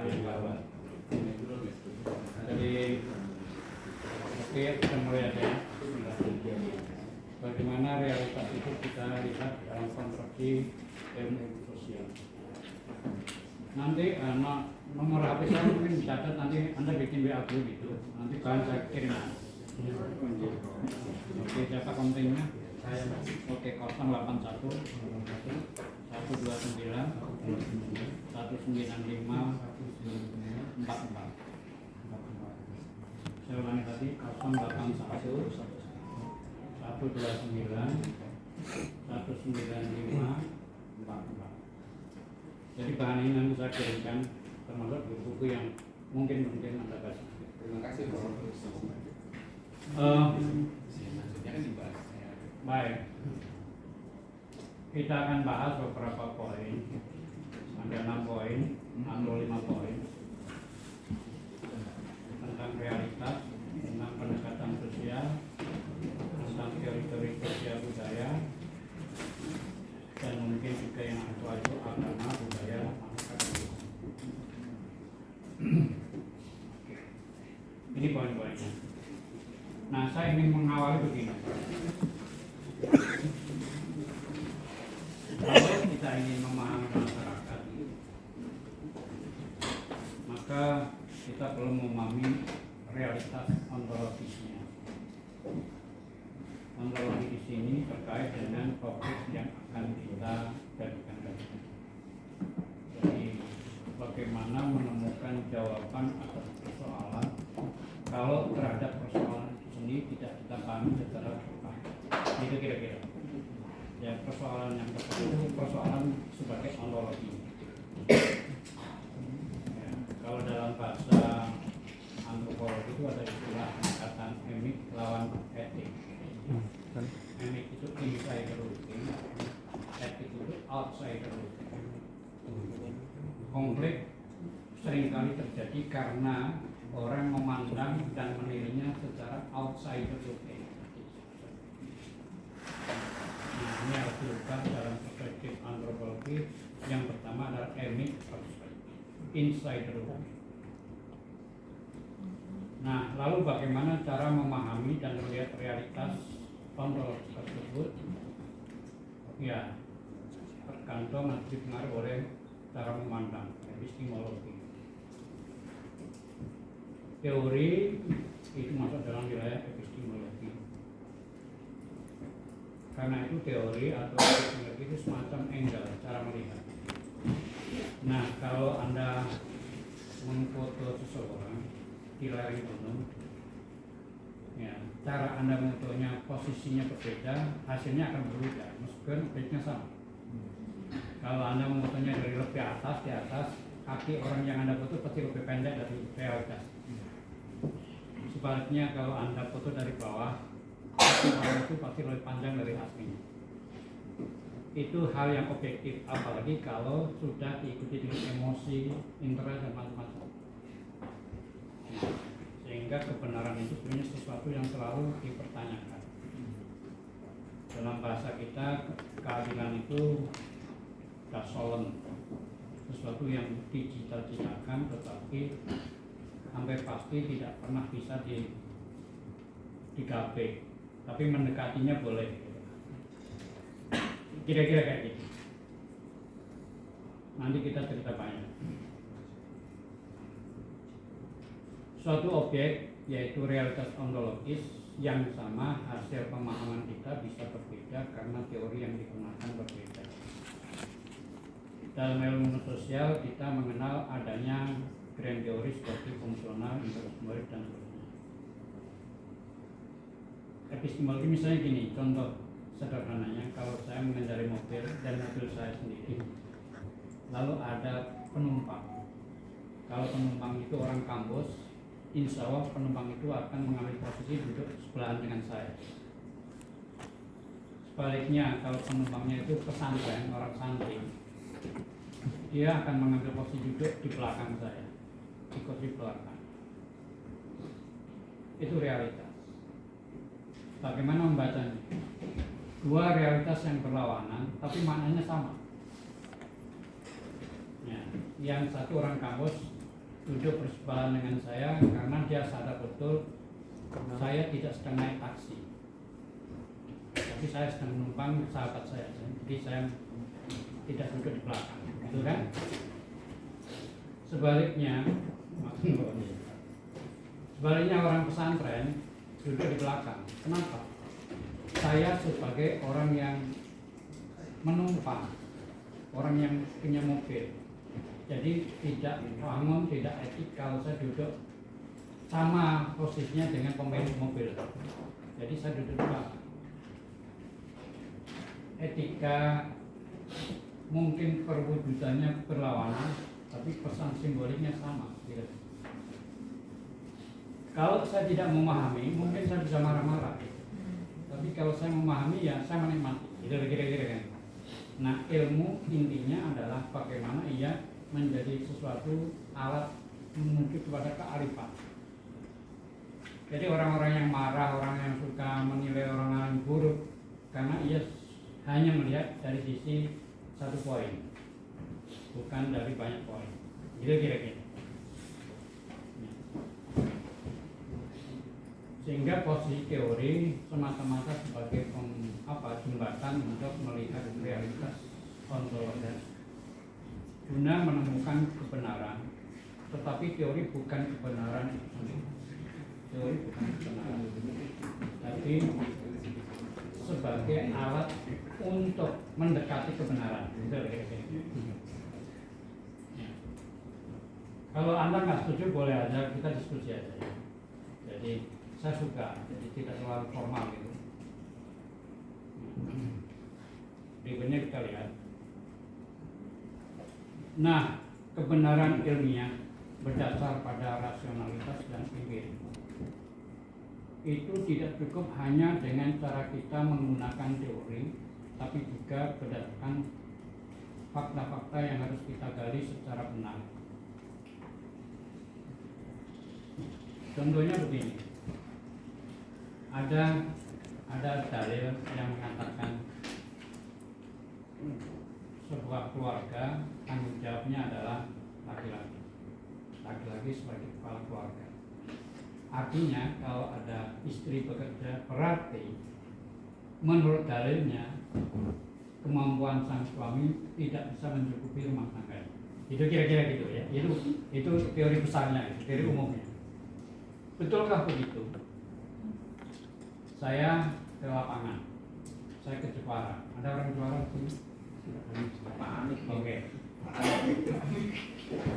yang bawah. Jadi oke, kita mulai aja. Bagaimana realitas itu kita lihat dalam konstruksi ilmu sosial. Nanti nomor HP saya mungkin dicatat, nanti Anda bikin WA dulu gitu. Nanti bahan saya kirim. Oke, siapa kontennya? Saya. Oke, 081 129 195 44. Saya ulangi tadi 081 129 195 44. Jadi bahan ini nanti saya kirimkan, termasuk buku-buku yang mungkin Anda baca. Terima kasih Pak. Baik, kita akan bahas beberapa poin. Ada 6 poin atau 5 poin tentang realitas, tentang pendekatan sosial, tentang teori-teori sosial budaya, dan mungkin juga yang aktual itu agama, budaya, masyarakat. Ini poin-poinnya. Nah, saya ingin mengawali begini. Kalau kita ingin memahami masyarakat, maka kita perlu memahami realitas ontologisnya. Ontologi di sini terkait dengan topik yang akan kita jadikan kajian. Jadi, bagaimana menemukan jawaban atas persoalan kalau terhadap persoalan itu sendiri tidak kita pahami secara tepat. Itu kira-kira. Ya, persoalan yang tersebut itu persoalan sebagai ontologi. Ya, kalau dalam bahasa antropologi itu ada istilah angkatan emik lawan etik. Emik itu inside looking, etik itu outside looking. Konflik seringkali terjadi karena orang memandang dan menilainya secara outside looking. Nah, ini harus diubah dalam perspektif antropologi. Yang pertama adalah emik perspektif, inside looking. Nah, lalu bagaimana cara memahami dan melihat realitas ontologi tersebut? Ya, tergantung nanti dipengaruhi oleh cara memandang, epistemologi. Teori itu masuk dalam wilayah epistemologi. Karena itu teori atau epistemologi itu semacam angle, cara melihat. Nah, kalau Anda memfoto seseorang di lereng gunung, ya, cara Anda memfotonya posisinya berbeda, hasilnya akan berbeda, meskipun objeknya sama. Kalau Anda memfotonya dari lebih atas, di atas, kaki orang yang Anda foto pasti lebih pendek dari realitas. Sebaliknya kalau Anda foto dari bawah, kaki orang itu pasti lebih panjang dari aslinya. Itu hal yang objektif, apalagi kalau sudah diikuti dengan emosi, interest, dan macam-macam. Sehingga kebenaran itu sebenarnya sesuatu yang selalu dipertanyakan. Dalam bahasa kita, keadilan itu solemn, sesuatu yang dicita-citakan tetapi hampir pasti tidak pernah bisa digapai, tapi mendekatinya boleh. Kira-kira kayak gitu. Nanti kita cerita banyak. Suatu objek, yaitu realitas ontologis yang sama, hasil pemahaman kita bisa berbeda karena teori yang digunakan berbeda. Dalam ilmu sosial kita mengenal adanya grand teori seperti fungsional, intersubjektif, dan seterusnya. Epistemologi misalnya gini, contoh sederhananya, kalau saya mengendarai mobil dan mobil saya sendiri, lalu ada penumpang. Kalau penumpang itu orang kampus, insya Allah penumpang itu akan mengambil posisi duduk sebelahan dengan saya. Sebaliknya, kalau penumpangnya itu pesantren, orang santri, dia akan mengambil posisi duduk di belakang saya, di kursi belakang. Itu realitas. Bagaimana membacanya? Dua realitas yang berlawanan, tapi maknanya sama. Ya, yang satu orang kampus duduk bersebelahan dengan saya karena dia sadar betul saya tidak sedang naik taksi, tapi saya sedang menumpang sahabat saya. Jadi saya tidak duduk di belakang, gitu kan? Sebaliknya orang pesantren duduk di belakang. Kenapa? Saya sebagai orang yang menumpang, orang yang punya mobil, jadi tidak bangun, tidak etik kalau saya duduk sama posisinya dengan pemilik mobil. Jadi saya duduk di belakang. Etika mungkin perwujudannya berlawanan, tapi pesan simboliknya sama, gitu. Kalau saya tidak memahami, mungkin saya bisa marah-marah. Tapi kalau saya memahami, ya saya menikmati. Gitu kira-kira kan. Nah, ilmu intinya adalah bagaimana ia menjadi sesuatu alat menuju kepada kearifan. Jadi orang-orang yang marah, orang yang suka menilai orang lain buruk, karena ia hanya melihat dari sisi satu poin, bukan dari banyak poin. Gitu kira-kira. Sehingga posisi teori semata-mata sebagai jembatan untuk melihat realitas ontologi guna menemukan kebenaran, tetapi teori bukan kebenaran itu sendiri. Teori bukan kebenaran, tapi sebagai alat untuk mendekati kebenaran. Kalau Anda nggak setuju boleh aja, kita diskusi aja. Jadi saya suka, jadi tidak terlalu formal gitu. Berikutnya kita lihat. Nah, kebenaran ilmiah berdasar pada rasionalitas dan empiris itu tidak cukup hanya dengan cara kita menggunakan teori, tapi juga berdasarkan fakta-fakta yang harus kita gali secara benar. Contohnya begini, ada dalil yang mengatakan sebuah keluarga tanggung jawabnya adalah laki-laki sebagai kepala keluarga. Artinya kalau ada istri bekerja, berarti menurut dalilnya kemampuan sang suami tidak bisa mencukupi rumah tangga. Itu kira-kira gitu ya. Itu teori besarnya, teori umumnya. Betulkah begitu? Saya ke lapangan, saya ke Jepara. Ada orang Jepara di sini?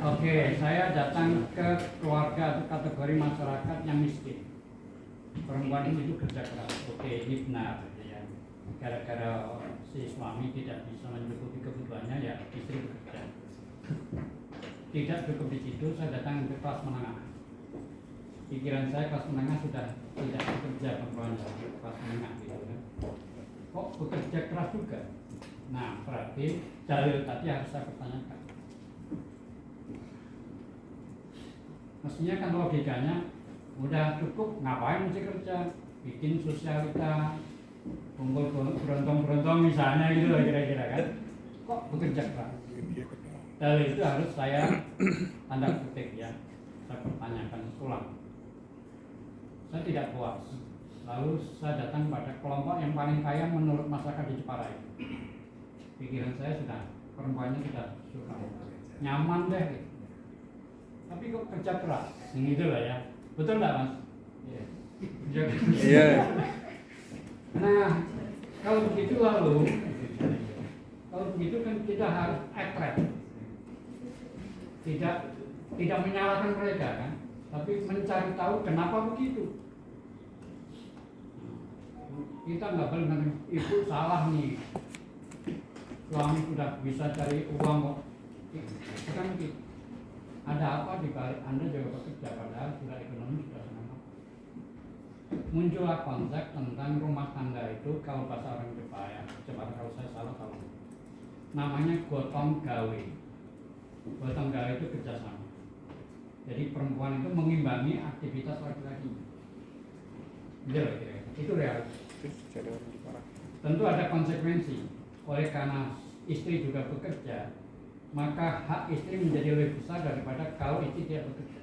Oke, saya datang ke keluarga atau kategori masyarakat yang miskin. Perempuan itu kerja keras. Oke, ini benar. Ya. Gara-gara si suami tidak bisa mencukupi kebutuhannya, ya istri bekerja. Tidak cukup di situ, saya datang ke kelas menengah. Pikiran saya kelas menengah sudah tidak bekerja perempuan kelas menengah gitu kan. Kok bekerja keras juga? Nah, berarti dalil tadi harus saya pertanyakan. Mestinya kan logikanya udah cukup, ngapain mesti kerja? Bikin sosialita, kumpul berontong misalnya gitu lah kira-kira kan. Kok bekerja keras? Dalil itu harus saya tanda petik ya. Saya pertanyakan ulang. Saya tidak puas. Lalu saya datang pada kelompok yang paling kaya menurut masyarakat di Jepara itu. Pikiran saya sudah, perempuannya sudah suka, nyaman deh gitu. Tapi kok kerja keras, gitu lah ya. Betul nggak Mas? Iya. Nah, kalau begitu kan kita harus attract. Tidak menyalahkan mereka kan, tapi mencari tahu kenapa begitu. Kita nggak boleh bilang ibu salah nih, suami sudah bisa cari uang kok. Kan gitu. Ada apa di balik Anda juga bekerja padahal sudah ekonomi sudah senang. Muncullah konsep tentang rumah tangga itu, kalau bahasa orang Jepara kalau saya salah tahu. Namanya gotong gawe. Gotong gawe itu kerjasama. Jadi perempuan itu mengimbangi aktivitas laki-laki. Itu realitas. Tentu ada konsekuensi. Oleh karena istri juga bekerja, maka hak istri menjadi lebih besar daripada kalau istri tidak bekerja.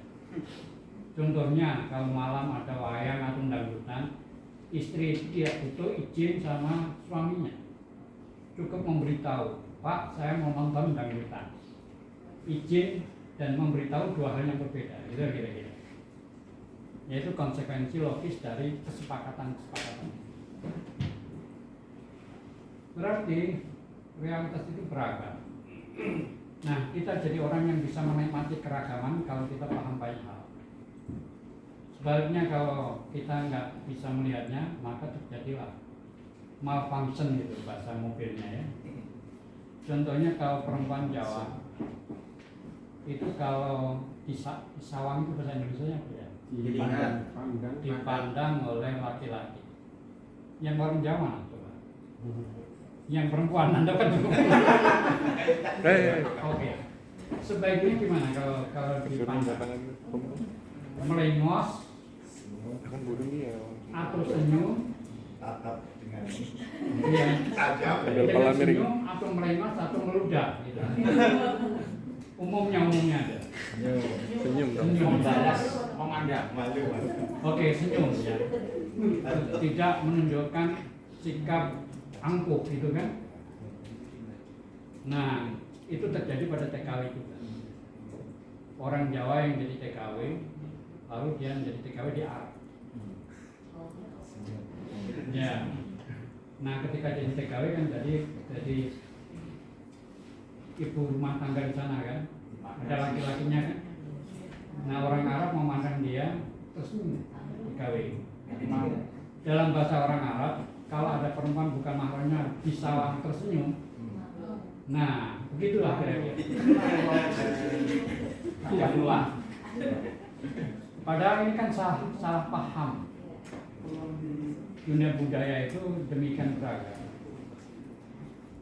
Contohnya kalau malam ada wayang atau dangdutan, istri tidak butuh izin sama suaminya, cukup memberitahu, Pak, saya mau nonton dangdutan. Izin dan memberitahu dua hal yang berbeda, gitu kira-kira. Yaitu konsekuensi logis dari kesepakatan-kesepakatan. Berarti realitas itu beragam. Nah, kita jadi orang yang bisa menikmati keragaman kalau kita paham banyak hal. Sebaliknya kalau kita nggak bisa melihatnya, maka terjadilah malfunction gitu bahasa mobilnya ya. Contohnya kalau perempuan Jawa itu kalau di sawang itu bahasa Indonesia apa ya? Dipandang oleh laki-laki. Yang orang Jawa coba. Yang perempuan Anda kan juga. Oke. Sebaiknya gimana kalau dipandang? Melengos atau senyum? Tatap dengan Iya. tajam. Senyum atau melengos atau meludah gitu. Umumnya ada. Senyum. Membalas, memandang. Malu. Oke, senyum ya. Tidak menunjukkan sikap angkuh gitu kan. Nah, itu terjadi pada TKW juga. Orang Jawa yang jadi TKW, lalu dia menjadi TKW di Arab. Ya. Nah, ketika jadi TKW kan jadi ibu rumah tangga di sana kan, ada laki-lakinya kan. Nah, orang Arab memandang dia tersenyum TKW. Dalam bahasa orang Arab, kalau ada perempuan bukan mahramnya bisa tersenyum. Nah, begitulah kira-kira. Tidak pulang. Padahal ini kan salah paham. Dunia budaya itu demikian beragam.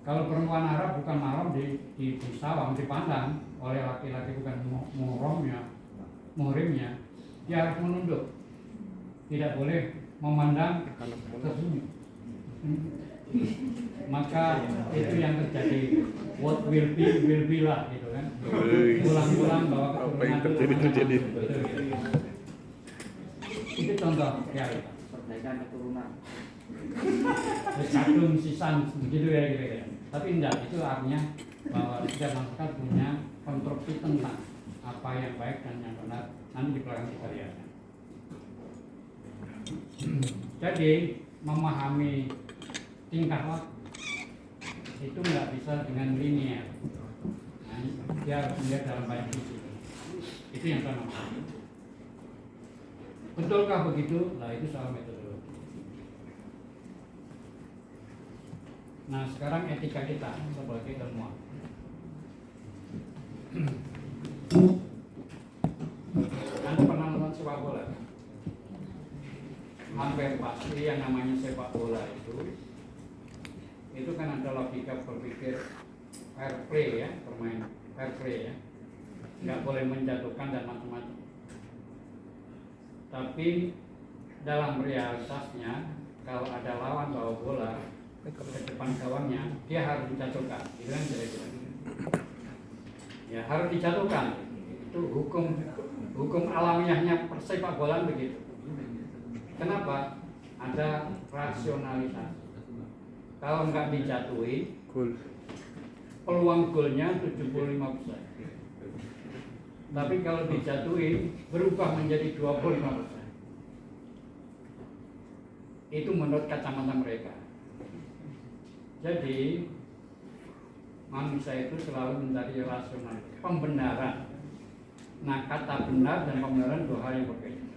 Kalau perempuan Arab bukan mahram di sawang dipandang oleh laki-laki bukan muhrimnya, dia harus menunduk. Tidak boleh memandang tersenyum. Maka itu yang terjadi. What will be lah gitu kan. Ulang-ulang bahwa apa yang terjadi. Itu contoh realitas. Perbaikan keturunan. Kadung sisan begitu ya kira-kira. Tapi enggak, itu artinya bahwa setiap masyarakat punya konstruksi tentang apa yang baik dan yang benar. Nanti di belakang kita lihat. Jadi memahami tingkah laku itu nggak bisa dengan linear. Nah, dia harus melihat dalam banyak sisi. Itu yang saya maksud. Betulkah begitu? Nah, itu soal metodologi. Nah, sekarang etika kita sebagai ilmuwan. Anda pernah nonton sepak bola? Hampir pasti yang namanya sepak bola itu kan ada logika berpikir fair play ya, bermain fair play ya, nggak boleh menjatuhkan dan macam-macam. Tapi dalam realitasnya kalau ada lawan bawa bola ke depan gawangnya, dia harus dijatuhkan, gitu kan kira-kira. Ya harus dijatuhkan. Itu hukum alamiahnya persepak bola begitu. Kenapa? Ada rasionalitas. Kalau nggak dijatuhi, peluang golnya 75%. Tapi kalau dijatuhi, berubah menjadi 25%. Itu menurut kacamata mereka. Jadi manusia itu selalu mencari rasionalitas, pembenaran. Nah, kata benar dan pembenaran dua hal yang berbeda.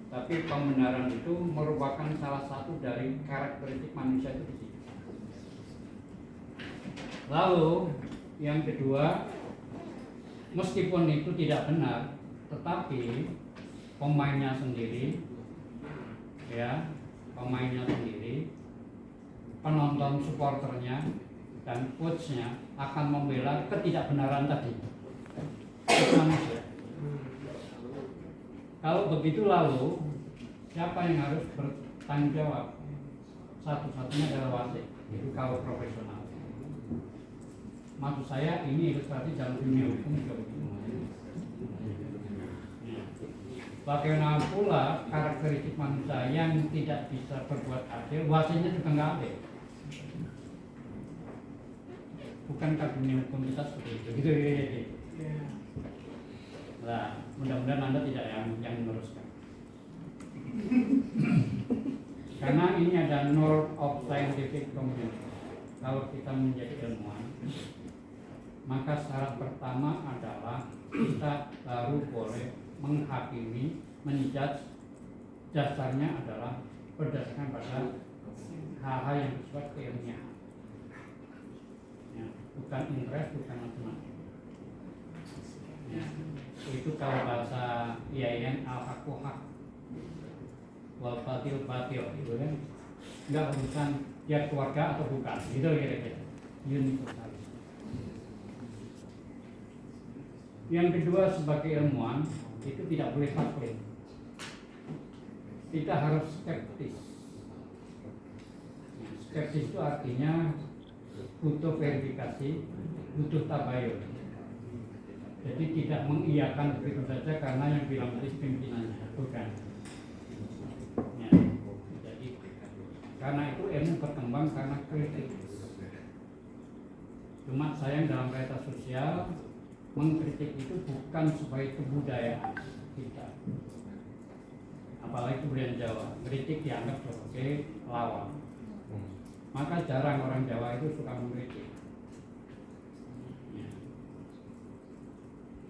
Tapi pembenaran itu merupakan salah satu dari karakteristik manusia itu di situ. Lalu yang kedua, meskipun itu tidak benar, tetapi pemainnya sendiri, ya, pemainnya sendiri, penonton supporternya dan coachnya akan membela ketidakbenaran tadi. Itu manusia. Kalau begitu lalu siapa yang harus bertanggung jawab? Satu-satunya adalah wasit, itu kalau profesional. maksud saya ini ilustrasi dalam dunia hukum juga begitu. Bagaimana pula karakteristik manusia yang tidak bisa berbuat adil, wasitnya juga nggak adil. Bukankah dunia hukum kita seperti itu? Gitu. Nah, mudah-mudahan Anda tidak yang meneruskan. Karena ini ada norm of scientific community. Kalau kita menjadi ilmuwan, maka syarat pertama adalah kita baru boleh menghakimi, menjudge, dasarnya adalah berdasarkan pada hal-hal yang bersifat keilmiahan, ya, bukan interest, bukan macam-macam. Ya, itu kalau bahasa IAIN al-haqqu haq wal batil batil, gitu kan? Nggak urusan dia keluarga atau bukan, gitu kira-kira. Universalis. Yang kedua, sebagai ilmuwan itu tidak boleh taklid. Kita harus skeptis. Skeptis itu artinya butuh verifikasi, butuh tabayun. Jadi tidak mengiyakan begitu saja karena yang bilang itu pimpinannya, bukan. Ya. Jadi karena itu ilmu berkembang karena kritik. Cuma sayang dalam kaitan sosial, mengkritik itu bukan sebagai kebudayaan kita. Apalagi kebudayaan Jawa, kritik dianggap sebagai lawan. Maka jarang orang Jawa itu suka mengkritik. Ya.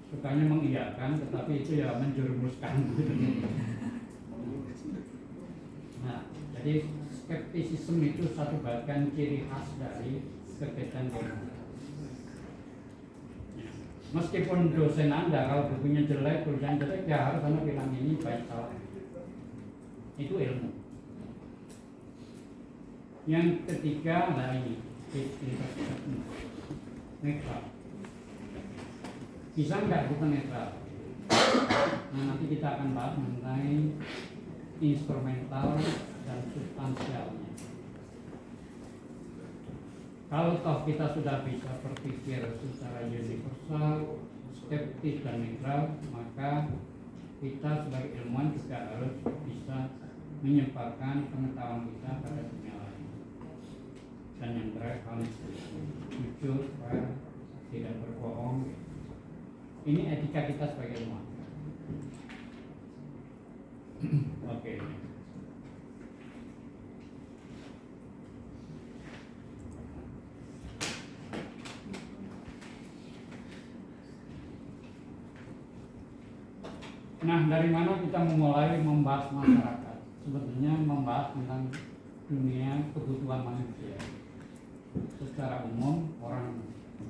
Sukanya mengiyakan, tetapi itu ya menjerumuskan. Nah, jadi skeptisisme itu satu bagian ciri khas dari kegiatan ilmu. Meskipun dosen Anda kalau bukunya jelek, tulisan jelek, ya harus Anda bilang ini baik salah. Itu ilmu. Yang ketiga adalah ini, netral. Bisa nggak bukan netral? Nah, nanti kita akan bahas mengenai instrumental dan substansialnya. Kalau toh kita sudah bisa berpikir secara universal, skeptis dan netral, maka kita sebagai ilmuwan juga harus bisa menyebarkan pengetahuan kita pada dunia lain. Dan yang terakhir harus jujur, fair, tidak berbohong. Ini etika kita sebagai ilmuwan. Oke. Nah, dari mana kita memulai membahas masyarakat? Sebetulnya membahas tentang dunia kebutuhan manusia. Secara umum, orang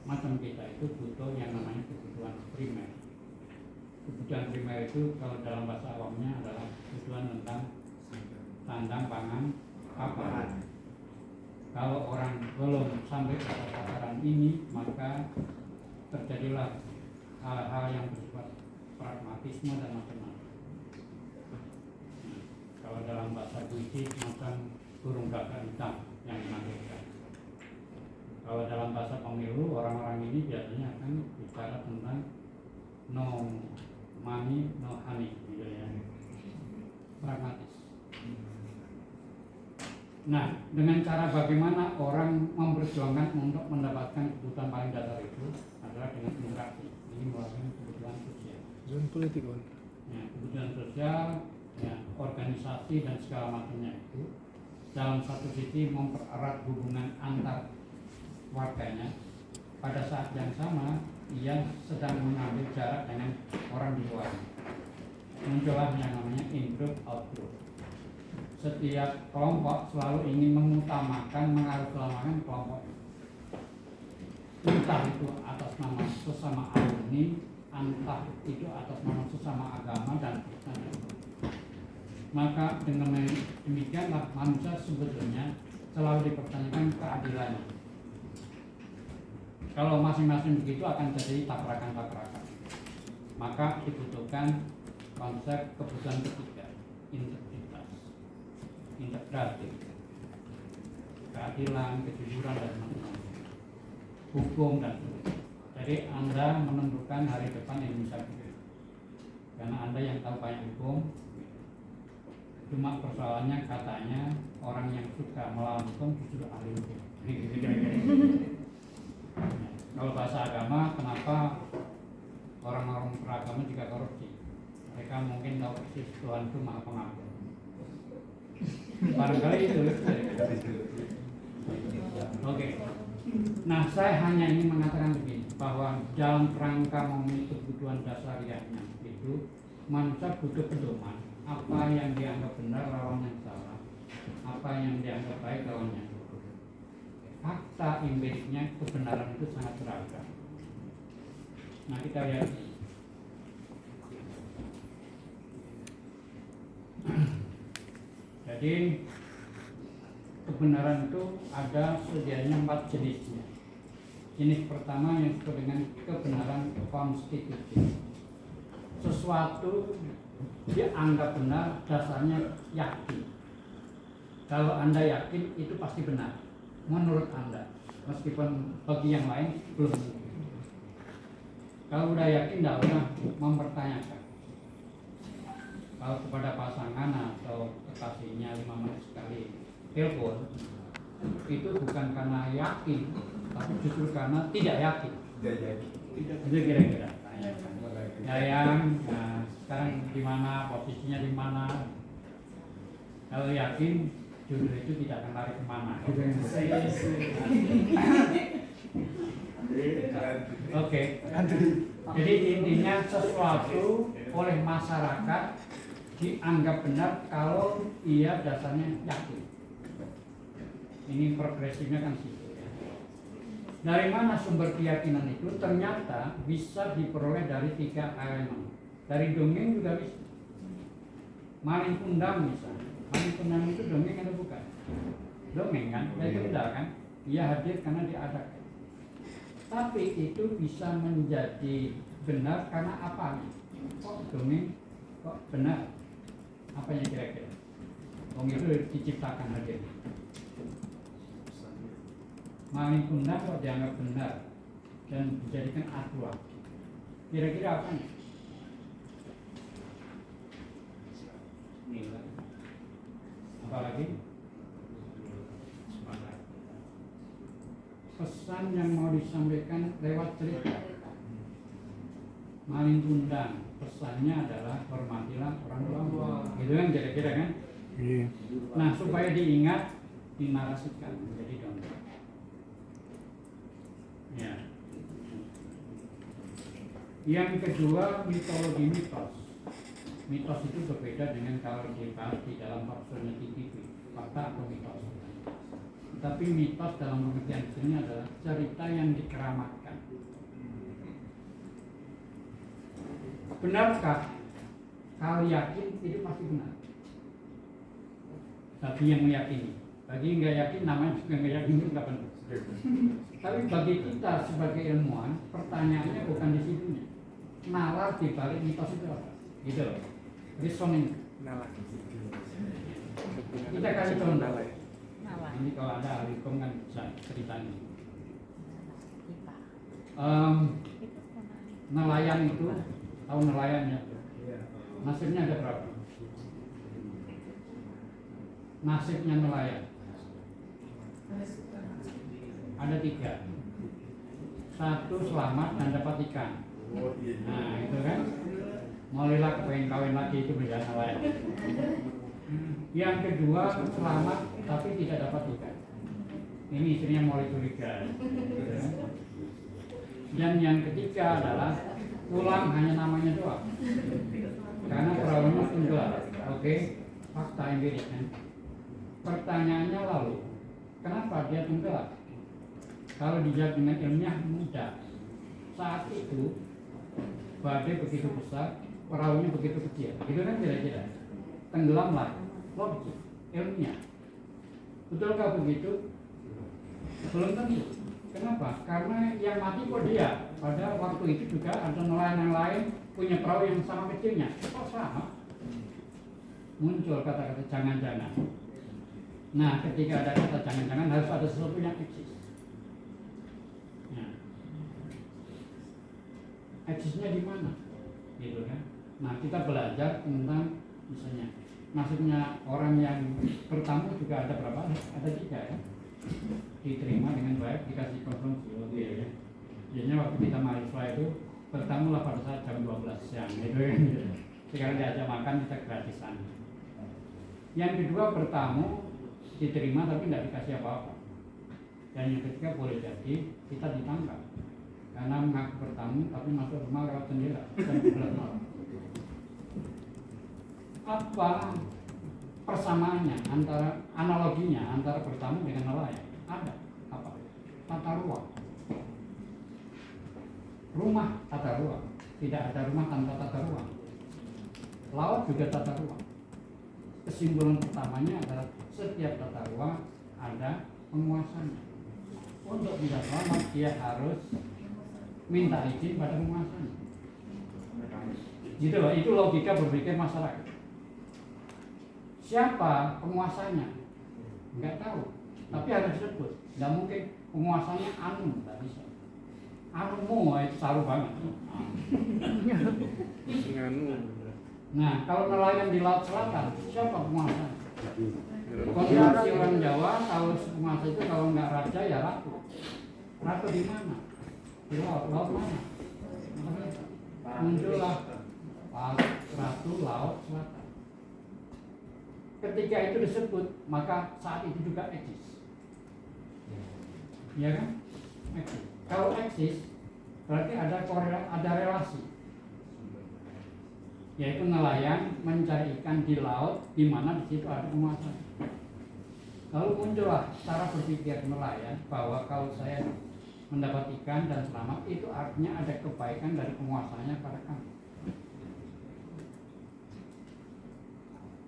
macam kita itu butuh yang namanya kebutuhan primer. Kebutuhan primer itu kalau dalam bahasa awamnya adalah kebutuhan tentang sandang, pangan, paparan. Kalau orang belum sampai pada tataran ini, maka terjadilah hal-hal yang bersifat pragmatisme dan macam-macam. Kalau dalam bahasa puisi macam burung gagak hitam yang menakutkan. Kalau dalam bahasa pemilu, orang-orang ini biasanya akan bicara tentang no money, no honey, gitu ya. Pragmatis. Nah, dengan cara bagaimana orang memperjuangkan untuk mendapatkan kebutuhan paling dasar itu adalah dengan interaksi. Ini merupakan kebutuhan sosial. Zon politik kan? Ya, kebutuhan sosial, ya, organisasi dan segala macamnya itu dalam satu sisi mempererat hubungan antar warganya. Pada saat yang sama, ia sedang mengambil jarak dengan orang di luar. Muncullah yang namanya in-group, out-group. Setiap kelompok selalu ingin mengutamakan, mengaruh-utamakan kelompok. Entah itu atas nama sesama alumni, entah itu atas nama sesama agama dan sebagainya. Maka dengan demikianlah manusia sebetulnya selalu dipertanyakan keadilannya. Kalau masing-masing begitu akan jadi tabrakan-tabrakan. Maka dibutuhkan konsep kebutuhan ketiga, integritas, integratif, keadilan, kejujuran dan macam-macam. hukum dan seterusnya. Jadi Anda menentukan hari depan Indonesia Putih. Karena Anda yang tahu banyak hukum. Cuma persoalannya katanya orang yang suka melawan hukum justru ahli hukum. Kalau bahasa agama, kenapa orang-orang beragama juga korupsi? Mereka mungkin tahu persis Tuhan itu maha pengampun. Barangkali itu. Oke. Nah, saya hanya ingin mengatakan begini, bahwa dalam rangka memenuhi kebutuhan dasariahnya itu manusia butuh pedoman. Apa yang dianggap benar lawan yang salah, apa yang dianggap baik lawan yang buruk. Fakta empiriknya kebenaran itu sangat beragam. Nah, kita lihat. Jadi kebenaran itu ada sedianya 4 jenisnya. Jenis pertama yang disebut dengan kebenaran konstitusi. Sesuatu dianggap benar dasarnya yakin. Kalau Anda yakin itu pasti benar menurut Anda, meskipun bagi yang lain belum. Kalau udah yakin tidak usah mempertanyakan. Kalau kepada pasangan atau kekasihnya 5 menit sekali telepon, itu bukan karena yakin, tapi justru karena tidak yakin. Itu kira-kira. Sayang, nah, sekarang di mana, posisinya di mana? Kalau yakin, jodoh itu tidak akan lari kemana. Oke. Jadi intinya sesuatu oleh masyarakat dianggap benar kalau ia dasarnya yakin. Ini progresifnya kan situ. Dari mana sumber keyakinan itu? Ternyata bisa diperoleh dari 3 elemen. Dari dongeng juga bisa. Maling kundang misalnya. Maling kundang itu dongeng atau bukan? Dongeng kan? Ya itu benar kan? Ia hadir karena diadakan. Tapi itu bisa menjadi benar karena apa? Kok dongeng kok benar? Apanya kira-kira? Dongeng itu diciptakan hadir. Maling kundang kok dianggap benar dan dijadikan acuan. Kira-kira apa nih? Apalagi pesan yang mau disampaikan lewat cerita. Maling kundang pesannya adalah hormatilah orang tua. Gitu kan kira-kira kan? Nah, supaya diingat, dinarasikan menjadi dongeng. Ya. Yang kedua, mitologi mitos. Mitos itu berbeda dengan kalau dibahas di dalam faktornya TTV, fakta atau mitos. Tapi mitos dalam pengertian sini adalah cerita yang dikeramatkan. Benarkah? Kalau yakin itu pasti benar. Tapi yang meyakini. Bagi yang nggak yakin, namanya juga nggak yakin itu nggak benar. Tapi bagi kita sebagai ilmuwan, pertanyaannya bukan di situnya. Nalar di balik mitos itu apa? Gitu loh. Reasoning. Kita kasih contoh. Ini kalau ada ahli hukum kan bisa ceritanya. Nelayan itu, tahu nelayannya? Nasibnya ada berapa? Nasibnya nelayan ada 3. 1 selamat dan dapat ikan. Nah itu kan, mulailah pengen kawin lagi itu menjadi nelayan. Yang kedua selamat tapi tidak dapat ikan. Ini istrinya mulai curiga. Dan yang ketiga adalah pulang hanya namanya doang. Karena perahunya tenggelam. Oke, fakta empirik kan. Pertanyaannya lalu, kenapa dia tenggelam? Kalau dijawab dengan ilmiah mudah. Saat itu badai begitu besar, perahunya begitu kecil. Gitu kan kira-kira. Tenggelamlah. Logis, ilmiah. Betulkah begitu? Belum tentu. Kenapa? Karena yang mati kok dia. Pada waktu itu juga ada nelayan yang lain punya perahu yang sama kecilnya. Kok sama? Muncul kata-kata jangan-jangan. Nah, ketika ada kata jangan-jangan harus ada sesuatu yang eksis. Nah, eksisnya di mana, gitu kan. Nah, kita belajar tentang misalnya maksudnya orang yang bertamu juga ada berapa? Ada 3 ya. Diterima dengan baik, dikasih konsumsi, ya. Biasanya waktu kita mahasiswa itu bertamu lah pada saat jam 12 siang, gitu kan. Sekarang diajak makan kita gratisan. Yang kedua, bertamu diterima tapi tidak dikasih apa-apa. Dan yang ketiga, boleh jadi kita ditangkap karena mengaku bertamu tapi masuk rumah lewat jendela jam 11 malam. Apa persamaannya antara analoginya antara bertamu dengan nelayan? Ada apa? Tata ruang. Rumah tata ruang. Tidak ada rumah tanpa tata ruang. Laut juga tata ruang. Kesimpulan pertamanya adalah setiap tata ruang ada penguasanya. Untuk bisa selamat dia harus minta izin pada penguasanya. Gitu loh, itu logika berpikir masyarakat. Siapa penguasanya? Enggak tahu, tapi harus disebut. Tidak mungkin penguasanya anu, tidak bisa. Anumu itu saru banget. Nganu. Nah, kalau nelayan di Laut Selatan, siapa penguasa? Konsentrasi orang Jawa, kalau penguasa itu kalau nggak raja ya ratu. Ratu di mana? Di laut. Laut mana? Muncullah ratu Laut Selatan. Ketika itu disebut, maka saat itu juga eksis. Ya kan? Eksis. Kalau eksis, berarti ada relasi. Yaitu nelayan mencari ikan di laut, di mana di situ ada penguasa. Lalu muncullah cara berpikir nelayan bahwa kalau saya mendapat ikan dan selamat, itu artinya ada kebaikan dari penguasanya pada kami.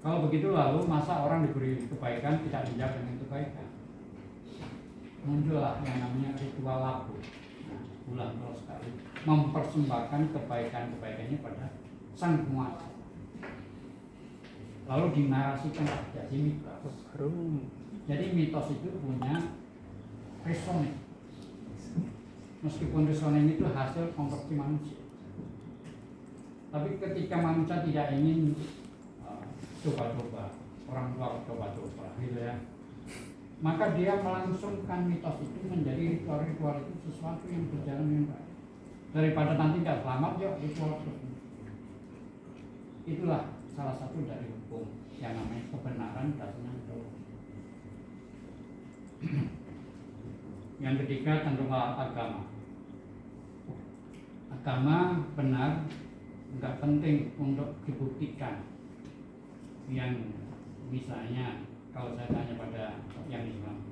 Kalau begitu lalu masa orang diberi kebaikan tidak dijawab dengan kebaikan. Muncullah yang namanya ritual labu. Nah, ulang terus sekali mempersembahkan kebaikan-kebaikannya pada sang penguasa. Lalu dinarasikan jadi mitos. Jadi mitos itu punya resonen. Meskipun resonen itu hasil konstruksi manusia. Tapi ketika manusia tidak ingin coba-coba, orang tua coba-coba, gitu ya, maka dia melangsungkan mitos itu menjadi ritual-ritual itu sesuatu yang berjalan dengan baik. Daripada nanti tidak selamat, yuk ritual terus. Itulah salah satu dari hukum yang namanya kebenaran dasarnya hukum. Yang ketiga tentu agama. Agama benar nggak penting untuk dibuktikan. Yang misalnya kalau saya tanya pada yang Islam,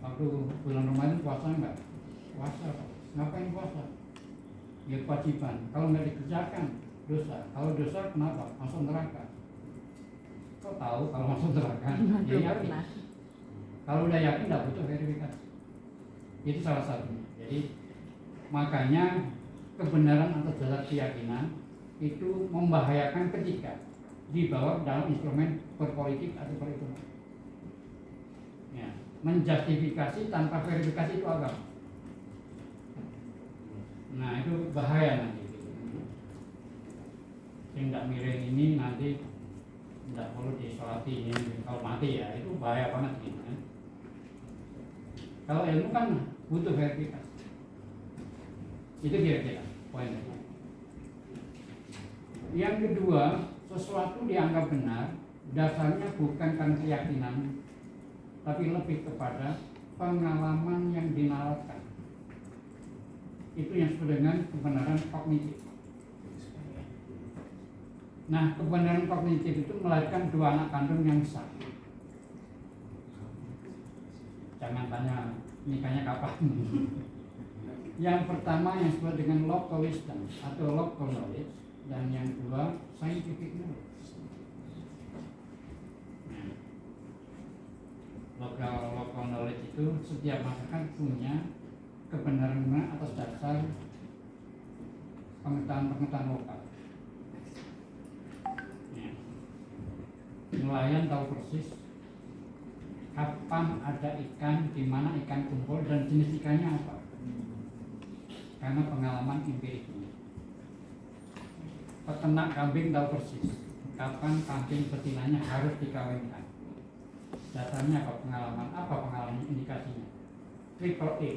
waktu bulan Ramadan puasa nggak? Puasa. Ngapain puasa? Ya kewajiban. Kalau nggak dikerjakan dosa. Kalau dosa kenapa? Masuk neraka. Kok tahu kalau masuk neraka? Ya yakin. Kalau udah yakin nggak butuh verifikasi. Itu salah satunya. Jadi makanya kebenaran atas dasar keyakinan itu membahayakan ketika dibawa dalam instrumen berpolitik atau perhitungan. Ya, menjustifikasi tanpa verifikasi itu agama. Nah itu bahaya nanti. Yang tidak miring ini nanti tidak perlu disolati ini kalau mati ya, itu bahaya banget gitu kan. Kalau ilmu kan butuh verifikasi. Itu kira-kira poinnya. Yang kedua, sesuatu dianggap benar dasarnya bukan karena keyakinan, tapi lebih kepada pengalaman yang dinalarkan. Itu yang disebut dengan kebenaran kognitif. Nah, kebenaran kognitif itu melahirkan 2 anak kandung yang sah. Jangan tanya nikahnya kapan. Yang pertama yang disebut dengan local wisdom atau local knowledge, dan yang kedua scientific knowledge. Local knowledge itu setiap masyarakat punya kebenaran atas dasar pengetahuan lokal. Nelayan tahu persis kapan ada ikan, di mana ikan kumpul, dan jenis ikannya apa. Karena pengalaman empiriknya. peternak kambing tahu persis kapan kambing betinanya harus dikawinkan. Dasarnya apa pengalaman indikasinya? Triple A,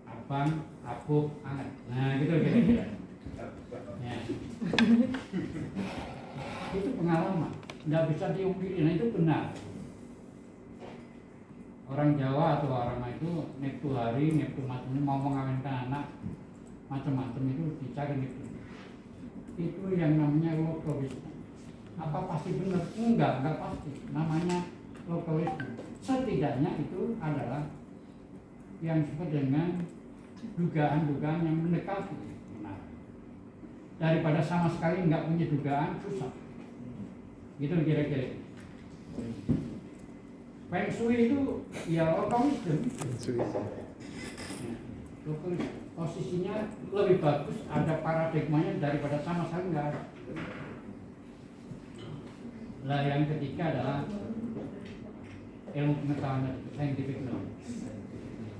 abang, abuh, anget. Nah gitu kira-kira. Ya. Itu pengalaman, nggak bisa diungkiri. Nah itu benar. Orang Jawa atau orang itu neptu hari, neptu macam mau mengawinkan anak macam-macam itu dicari neptu. Itu yang namanya lokalisme. Apa pasti benar? Enggak pasti. Namanya lokalisme. Setidaknya itu adalah yang disebut dengan dugaan-dugaan yang mendekati benar. Daripada sama sekali nggak punya dugaan, susah. Gitu kira-kira. Feng Shui itu ya lokalisme. Lokalisme. Posisinya lebih bagus, ada paradigmanya daripada sama sekali nggak ada. Lah yang ketiga adalah ilmu pengetahuan, scientific knowledge.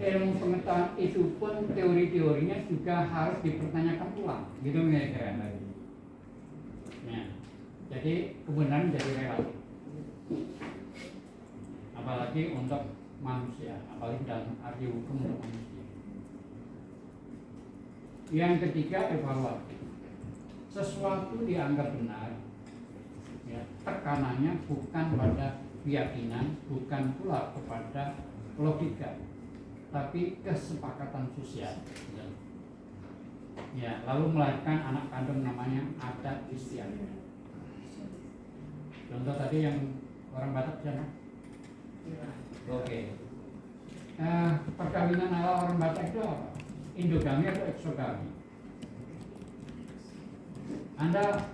Ilmu pengetahuan itu pun teori-teorinya juga harus dipertanyakan ulang, gitu kira-kira. Ya. Jadi kebenaran jadi relatif. Apalagi untuk manusia, apalagi dalam arti hukum untuk manusia. Yang ketiga, evaluasi. Sesuatu dianggap benar, ya, tekanannya bukan pada keyakinan, bukan pula kepada logika, tapi kesepakatan sosial. Ya, lalu melahirkan anak kandung namanya adat istiadat. Contoh tadi yang orang Batak siapa? Oke. Perkawinan ala orang Batak itu apa? Endogami atau eksogami? Anda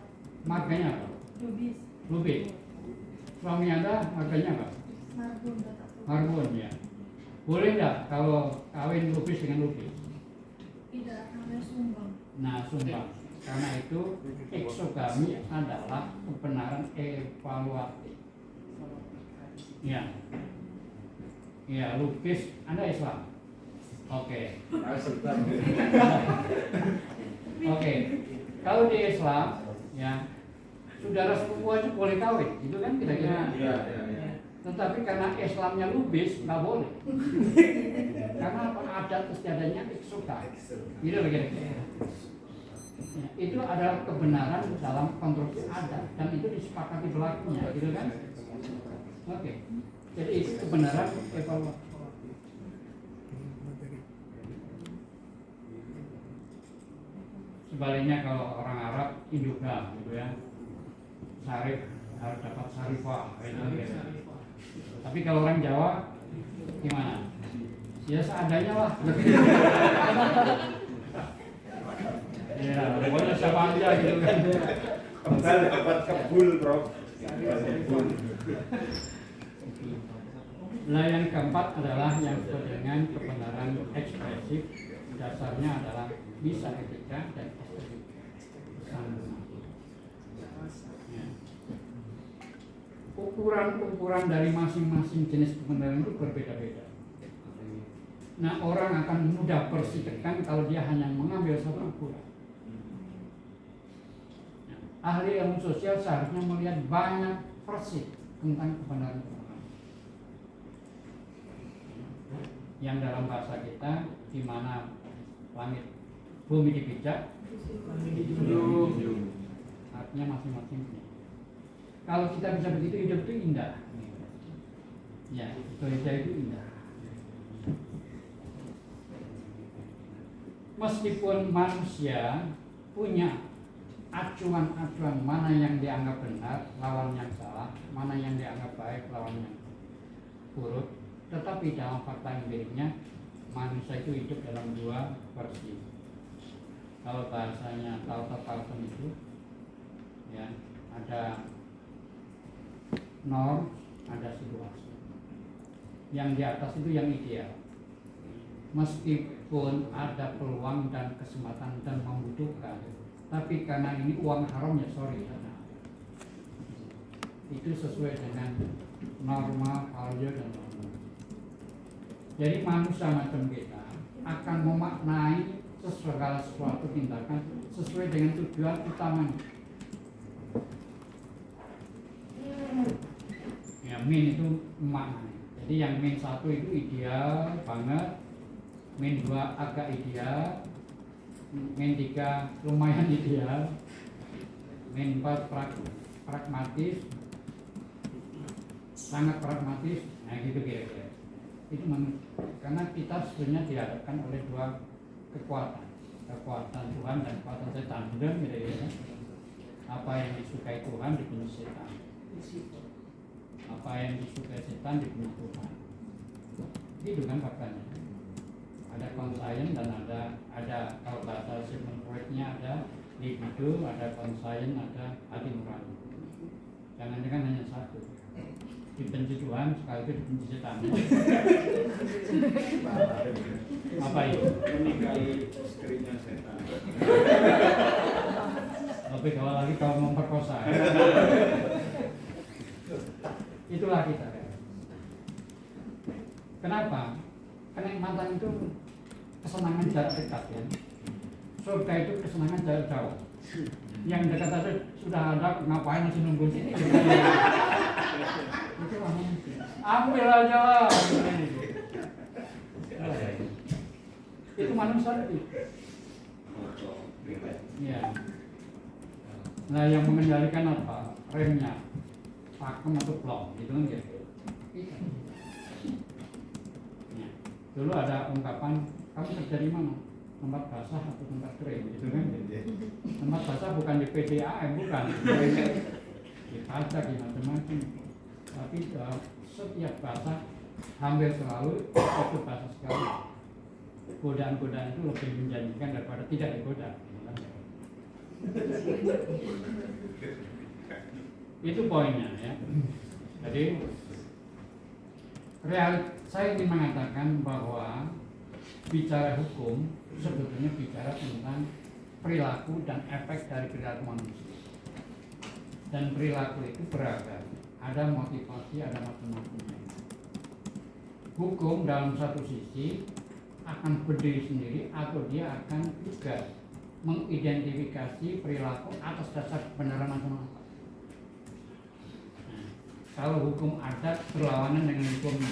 marganya apa? Lubis. Suami Anda marganya apa? Marbun ya. Boleh nggak kalau kawin lubis dengan lubis? Tidak, namanya sumbang. Nah, sumbang. Karena itu eksogami adalah kebenaran evaluatif. Ya. Ya, lubis. Anda Islam? Oke. Oke. Kalau di Islam, ya, saudara sepupu aja boleh kawin, itu kan kira-kira. Iya. Tetapi karena Islamnya lubis, nggak boleh. Karena apa? Adat istiadatnya eksogami. Gitu kira-kira. Ya, itu adalah kebenaran dalam konstruksi adat dan itu disepakati berlakunya, gitu kan? Oke. Jadi itu kebenaran evaluasi. Sebaliknya kalau orang Arab indogam gitu ya, syarif harus dapat syarifah gitu. Tapi kalau orang Jawa gimana? Ya seadanya lah. Ya, pokoknya siapa aja gitu kan. Kebal dapat kebul, Prof. Kebul. Nah yang keempat adalah yang disebut dengan kebenaran ekspresif. Dasarnya adalah bisa etika dan estetika. Ya. Ukuran-ukuran dari masing-masing jenis kebenaran itu berbeda-beda. Nah orang akan mudah bersikekan kalau dia hanya mengambil satu ukuran. Ahli ilmu sosial seharusnya melihat banyak versi tentang kebenaran. Yang dalam bahasa kita, di mana langit bumi dipijak, artinya masing-masing. Kalau kita bisa begitu, hidup itu indah. Ya, gereja itu indah. Meskipun manusia punya acuan-acuan mana yang dianggap benar, lawan yang salah, mana yang dianggap baik, lawan yang buruk, tetapi dalam fakta empiriknya manusia itu hidup dalam dua versi. Kalau bahasanya Carlton itu, ya ada norm, ada situasi. Yang di atas itu yang ideal. Meskipun ada peluang dan kesempatan dan membutuhkan, tapi karena ini uang haram ya sorry. Itu sesuai dengan norma, value dan norma. Jadi manusia macam kita akan memaknai segala sesuatu tindakan sesuai dengan tujuan utamanya. Ya, min itu maknanya. Jadi yang min 1 itu ideal banget, min 2 agak ideal, min 3 lumayan ideal, min 4 pragmatis, sangat pragmatis. Nah gitu kira-kira. Itu karena kita sebenarnya dihadapkan oleh dua kekuatan Tuhan dan kekuatan setan. Benar kira-kira. Apa yang disukai Tuhan dibunuh setan. Apa yang disukai setan dibunuh Tuhan. Itu kan faktanya. Ada conscience dan ada kalau bahasa Sigmund Freud-nya ada libido, ada conscience, ada hati nurani. Jangan-jangan hanya satu. Dibenci Tuhan sekaligus dibenci setan. Apa itu? Menikahi istrinya setan. Lebih kawal lagi kau memperkosa. Itulah kita. Kenapa? Kenikmatan itu kesenangan jarak dekat ya. Surga itu kesenangan jarak jauh. Yang dekat aja sudah ada, ngapain masih nunggu sini? Itu ambil aja lah. Itu manusia itu. Ya. Nah yang mengendalikan apa? Remnya, pakem atau plong, itu kan gitu. Ya. Dulu ada ungkapan, kamu kerja di mana? Tempat basah atau tempat kering, gitu kan? Tempat basah bukan di PDAM, bukan. Di pajak, di macam-macam. Tapi setiap basah hampir selalu itu basah sekali. Godaan-godaan itu lebih menjanjikan daripada tidak digoda. Itu poinnya ya. Jadi saya ingin mengatakan bahwa bicara hukum sebetulnya bicara tentang perilaku dan efek dari perilaku manusia. Dan perilaku itu beragam. Ada motivasi, ada macam-macam. Hukum dalam satu sisi akan berdiri sendiri atau dia akan juga mengidentifikasi perilaku atas dasar kebenaran atau apa. Nah, kalau hukum adat berlawanan dengan hukum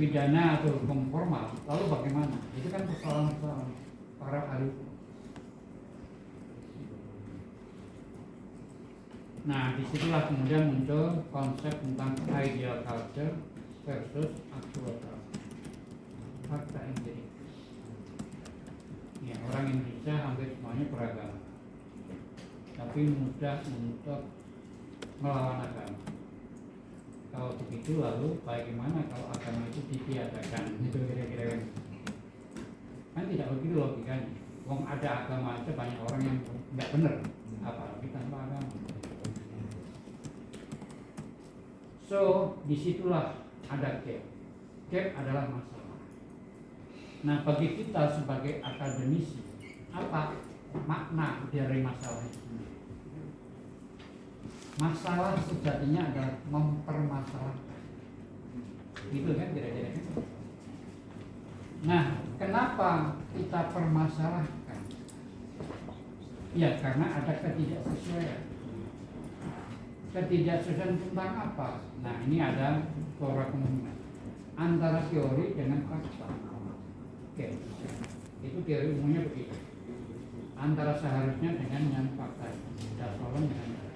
pidana atau hukum formal, lalu bagaimana? Itu kan persoalan-persoalan para ahli hukum. Nah, disitulah kemudian muncul konsep tentang ideal culture versus actual culture. Fakta empirik. Ya, orang Indonesia hampir semuanya beragama, tapi mudah untuk melawan agama. Kalau begitu lalu bagaimana kalau agama itu ditiadakan? Itu kira-kira kan tidak begitu logikanya. Wong ada agama aja banyak orang yang nggak benar, apalagi tanpa agama. So disitulah ada gap. Gap adalah masalah. Nah bagi kita sebagai akademisi, apa makna dari masalah itu? Masalah sejatinya adalah mempermasalahkan. Gitu kan kira-kira. Nah kenapa kita permasalahkan? Ya karena ada ketidaksesuaian. Ketidaksesuaian tentang apa? Nah ini ada beberapa kemungkinan antara teori dengan fakta. Oke, itu teori umumnya begitu. Antara seharusnya dengan yang fakta, dasarnya dengan fakta.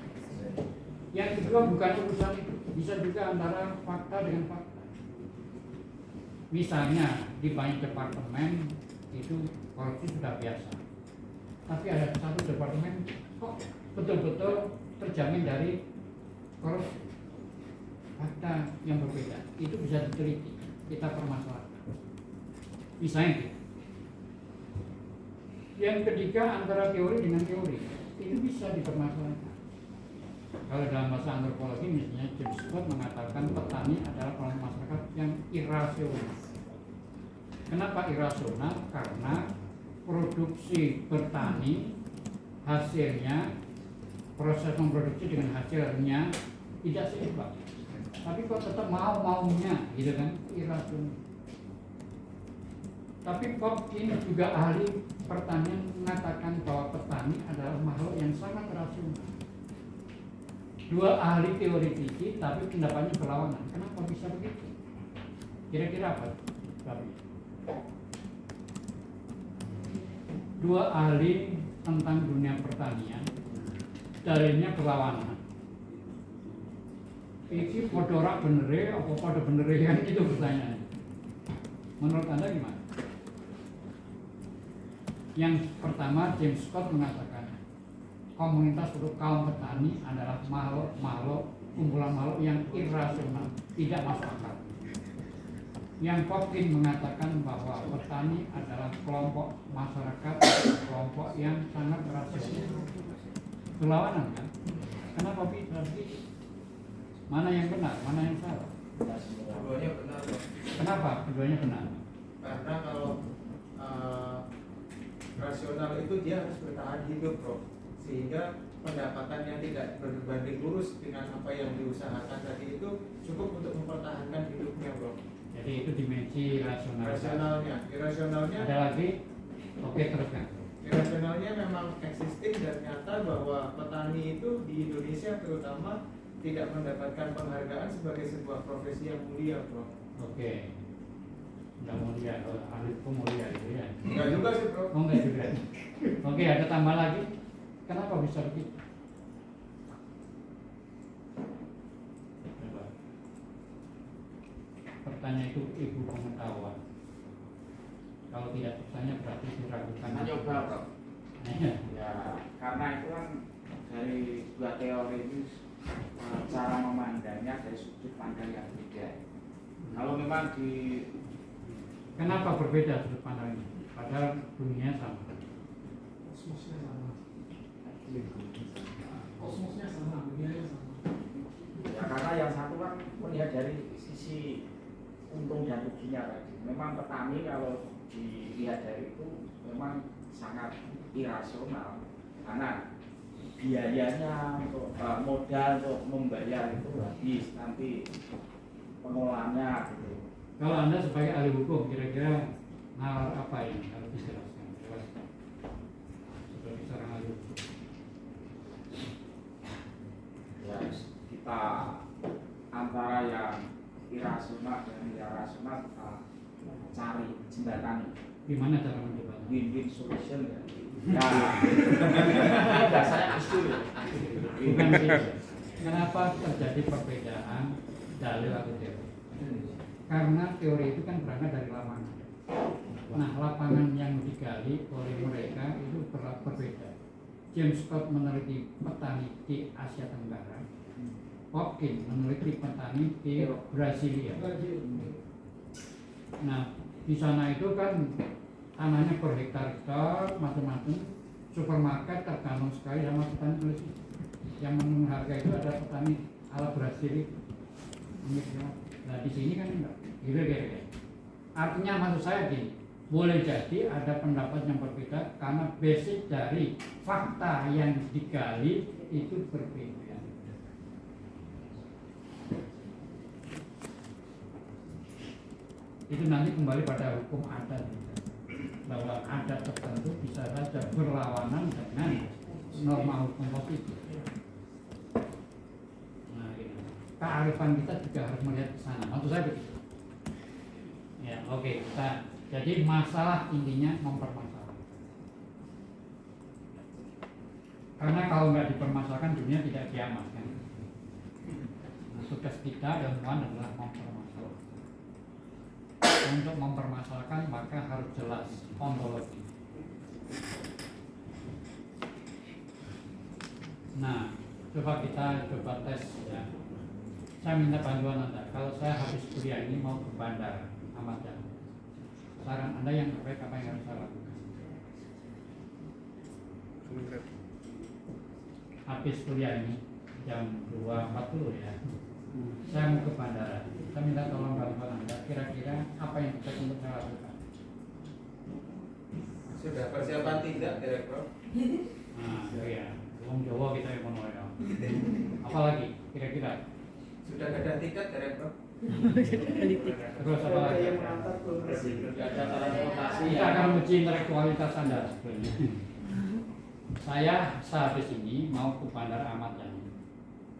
Yang kedua bukan urusan itu, bisa juga antara fakta dengan fakta. Misalnya di banyak departemen itu korupsi sudah biasa, tapi ada satu departemen kok betul-betul terjamin dari korupsi. Fakta yang berbeda itu bisa diteliti, kita permasalahkan. Misalnya gitu. Yang ketiga antara teori dengan teori itu bisa dipermasalahkan. Kalau dalam bahasa antropologi misalnya James Scott mengatakan petani adalah kelompok masyarakat yang irasional. Kenapa irasional? Karena produksi bertani hasilnya, proses memproduksi dengan hasilnya tidak seimbang. Tapi kok tetap maunya gitu kan, irasional. Tapi kok ini juga ahli pertanian mengatakan bahwa petani adalah makhluk yang sangat rasional. Dua ahli teori fikih tapi pendapatnya berlawanan. Kenapa bisa begitu? Kira-kira apa? Tapi dua ahli tentang dunia pertanian dalilnya berlawanan. Iki podorak benere apa pada benere kan itu pertanyaannya. Menurut Anda gimana? Yang pertama, James Scott mengatakan komunitas untuk kaum petani adalah makhluk kumpulan makhluk yang irasional, tidak masuk akal. Yang Popkin mengatakan bahwa petani adalah kelompok masyarakat, kelompok yang sangat rasional. Berlawanan kan? Kenapa berarti mana yang benar, mana yang salah? Keduanya benar, Bro. Kenapa keduanya benar? Karena kalau rasional itu dia harus bertahan hidup, Bro. Sehingga pendapatan yang tidak berbanding lurus dengan apa yang diusahakan tadi itu cukup untuk mempertahankan hidupnya, Bro. Jadi itu dimensi rasional. Irasionalnya Ada lagi? Oke, teruskan. irasionalnya memang existing dan nyata bahwa petani itu di Indonesia terutama tidak mendapatkan penghargaan sebagai sebuah profesi yang mulia, Bro. Oke. Enggak mulia, ahli hukum mulia itu ya. Enggak juga sih, Bro. Oh, enggak juga. Oke, ada tambah lagi. Kenapa bisa begitu? Coba. Pertanyaan itu ibu pengetahuan. Kalau tidak bertanya berarti diragukan. Karena coba, Bro. Ya, karena itu kan dari dua teori itu cara memandangnya dari sudut pandang yang berbeda. Kalau memang di Kenapa berbeda sudut pandangnya? Padahal dunia sama. Kosmosnya sama. Kosmosnya sama, dunianya sama. ya karena yang satu kan melihat dari sisi untung dan ruginya tadi. Memang petani kalau dilihat dari itu memang sangat irasional karena biayanya untuk modal untuk membayar itu habis nanti pengolahannya gitu. Kalau Anda sebagai ahli hukum, kira-kira hal apa yang harus dijelaskan? Sebagai seorang ahli hukum. Ya, kita antara yang irasional dan yang rasional kita cari jembatan Gimana cara menjawabnya? win-win solution ya. Ya, dasarnya usul. Bukan sih. Kenapa terjadi perbedaan dalil atau teori? Karena teori itu kan berangkat dari lapangan. Nah, lapangan yang digali oleh mereka itu berbeda. James Scott meneliti petani di Asia Tenggara, Popkin meneliti petani di Brasilia. Nah, di sana itu kan tanahnya per hektar macam-macam. Supermarket tergantung sekali sama petani Indonesia. Yang menghargai itu ada petani ala Brasilia. Nah, di sini kan enggak. Gitu. Artinya maksud saya gini, boleh jadi ada pendapat yang berbeda karena basic dari fakta yang digali itu berbeda. Itu nanti kembali pada hukum adat, bahwa adat tertentu bisa saja berlawanan dengan norma hukum positif. Nah, gitu. Kearifan kita juga harus melihat ke sana. Maksud saya begitu. Ya, oke. Jadi masalah intinya mempermasalahkan. Karena kalau nggak dipermasalahkan dunia tidak kiamat kan. Nah, tugas kita ilmuwan adalah mempermasalahkan. Untuk mempermasalahkan maka harus jelas ontologi. Nah, kita coba tes ya. Saya minta bantuan Anda. Kalau saya habis kuliah ini mau ke bandara Ahmad Yani, saran Anda yang terbaik apa yang harus saya lakukan? Habis kuliah ini jam 2.40 ya. Saya mau ke bandara. Saya minta tolong bantuan Anda. Kira-kira apa yang terbaik untuk saya lakukan? Sudah persiapan tidak, Direktur? Nah, ya. Wong Jawa kita yang mau ya. Apalagi kira-kira? Sudah ada tiket, Direktur? Terus apa Ada lagi? yang mengantar belum resmi. Tidak ada transportasi Kita akan menguji intelektualitas Anda sebenarnya. Saya sehabis ini mau ke Bandar Ahmad Yani.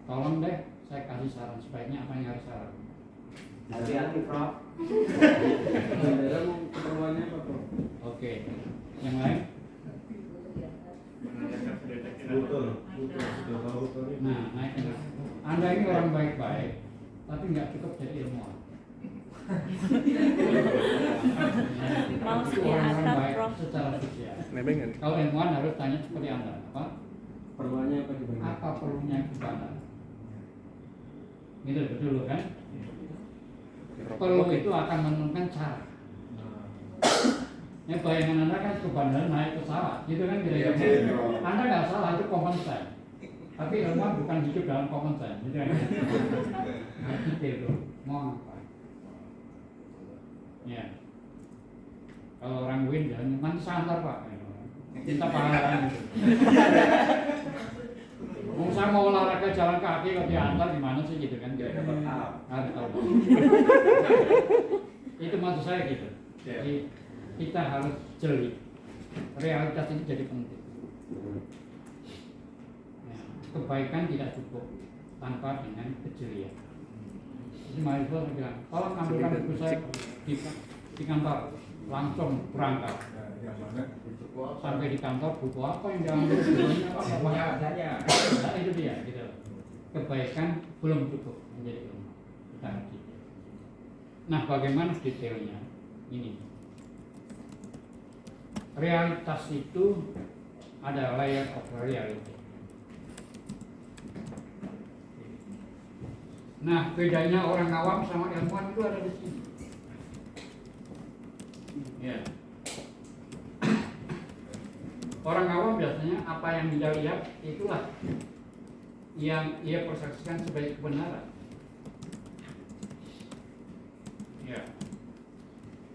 Tolong deh, saya kasih saran sebaiknya apa yang harus saya lakukan. Hati-hati, Prof. Bandara mau keperluannya apa, Bro? Oke, yang lain? Betul, sudah tahu tadi. Nah, naik. Anda ini orang baik-baik, tapi nggak cukup jadi ilmuwan. Mau Itu di orang-orang atap, baik Prof. secara sosial. Nebeng kan? Kalau ilmuwan harus tanya seperti Anda, apa? Perluannya apa di Bandara? Apa perlunya ke Bandar? Gitu betul kan? Perlu itu akan menentukan cara. Ya bayangan Anda kan ke bandara naik pesawat, gitu kan kira-kira. Anda nggak salah, itu common sense. Tapi ilmuwan bukan hidup dalam common sense, gitu kan? Nah, gitu. Mau apa? Ya. Kalau orang win jangan nanti santar Pak. Kita pahalan gitu. Mau saya mau olahraga jalan kaki kalau diantar gimana sih gitu kan? Harus tahu. Itu maksud saya gitu. Jadi kita harus jeli. Realitas ini jadi penting. Ya, kebaikan tidak cukup tanpa dengan kejelian. Jadi mahasiswa saya bilang, tolong ambilkan buku saya di kantor, langsung berangkat. Sampai di kantor buku apa yang diambil, bukunya apa? Nah, itu dia, gitu. Kebaikan belum cukup menjadi ilmu. Kita harus detail. Nah, bagaimana detailnya? Ini. Realitas itu ada layer of reality. Nah, bedanya orang awam sama ilmuwan itu ada di sini. Ya. Orang awam biasanya apa yang dia lihat itulah yang ia persepsikan sebagai kebenaran. Ya.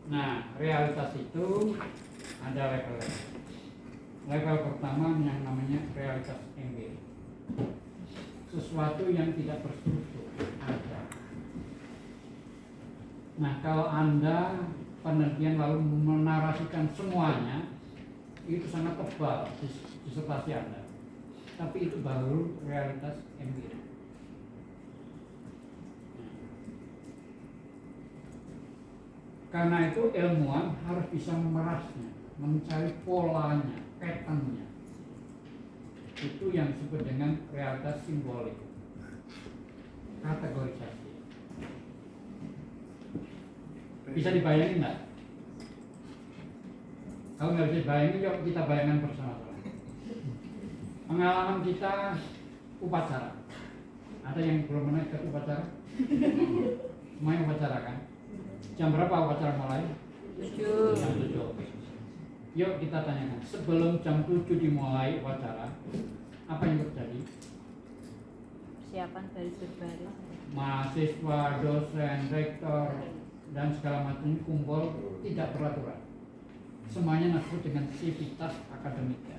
Nah, realitas itu ada level-level. Level pertama yang namanya realitas empirik. Sesuatu yang tidak terstruktur ada. Nah, kalau Anda penelitian lalu menarasikan semuanya, itu sangat tebal disertasi Anda. Tapi itu baru realitas empirik. Karena itu ilmuwan harus bisa memerasnya, mencari polanya, patternnya. Itu yang disebut dengan realitas simbolik, kategorisasi. Bisa dibayangin nggak? Kalau nggak bisa dibayangin, yuk kita bayangkan bersama-sama. Pengalaman kita upacara. Ada yang belum pernah ikut upacara? Semuanya upacara kan? Jam berapa upacara mulai? 7. Jam 7. Yuk kita tanyakan, sebelum jam 7 dimulai upacara, apa yang terjadi? Persiapan baris berbaris. Mahasiswa, dosen, rektor, dan segala macam kumpul tidak beraturan. Semuanya disebut dengan sivitas akademika.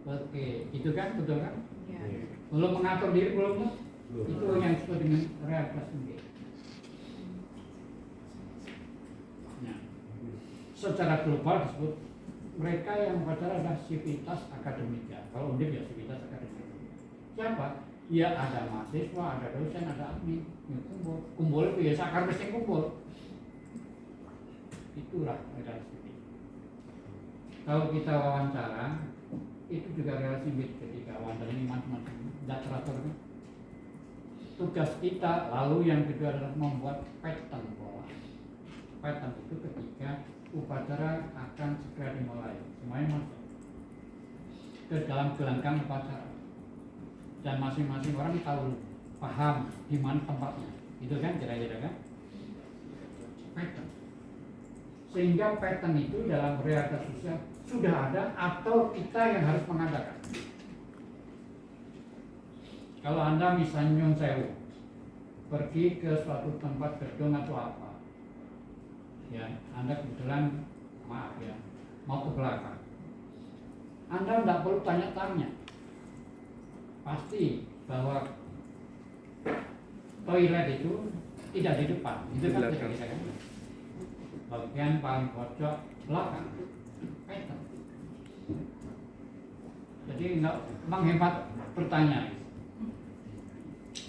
Oke, itu kan betul kan? Ya. Belum mengatur diri belum? Itu yang disebut dengan realitas empirik. Nah, secara global disebut mereka yang upacara adalah sivitas akademika. Kalau undip ya sivitas akademika. Siapa? Ya ada mahasiswa, ada dosen, ada admin. Ya, kumpul itu ya sakar mesti kumpul. Itulah realitas empirik. Kalau kita wawancara, itu juga relasi empirik ketika wawancara ini macam-macam, tidak teratur kan? Tugas kita lalu yang kedua adalah membuat pattern pola. Pattern itu ketika upacara akan segera dimulai, semuanya masuk ke dalam gelanggang upacara dan masing-masing orang tahu paham di mana tempatnya, itu kan kira-kira kan? Pattern. Sehingga pattern itu dalam realitas sosial sudah ada atau kita yang harus mengadakan. Kalau Anda misalnya nyun sewu, pergi ke suatu tempat gedung atau apa, ya Anda kebetulan maaf ya mau ke belakang, Anda tidak perlu tanya-tanya, pasti bahwa toilet itu tidak di depan, itu Di kan belakang. tidak kan. Bagian paling pojok belakang, pattern. Jadi nggak menghemat pertanyaan.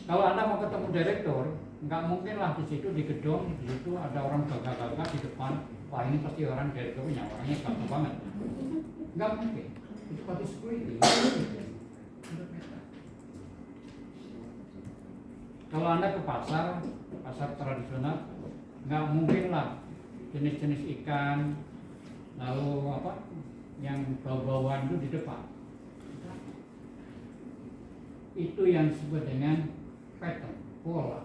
Kalau Anda mau ketemu direktur, nggak mungkin lah di situ di gedung, di situ ada orang gagah-gagah di depan. Wah ini pasti orang direkturnya, orangnya gagah banget. Nggak mungkin. Itu pasti security. Kalau Anda ke pasar tradisional, nggak mungkin lah jenis-jenis ikan, lalu apa yang bau-bauan itu di depan. Itu yang disebut dengan pattern, pola.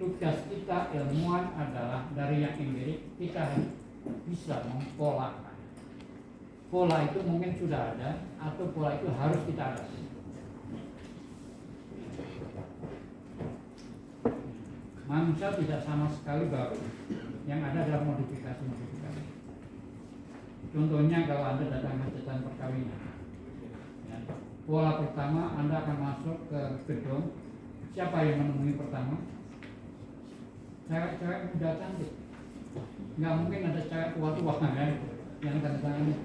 Tugas kita ilmuwan adalah dari yang empirik kita bisa mempolakan. Pola itu mungkin sudah ada atau pola itu harus kita ada. Manusia tidak sama sekali baru, yang ada adalah modifikasi-modifikasi. Contohnya kalau Anda datang hajatan perkawinan, ya, pola pertama Anda akan masuk ke gedung. Siapa yang menemui pertama? Cewek-cewek muda cantik. Nggak mungkin ada cewek tua-tua kan yang tanda tangan.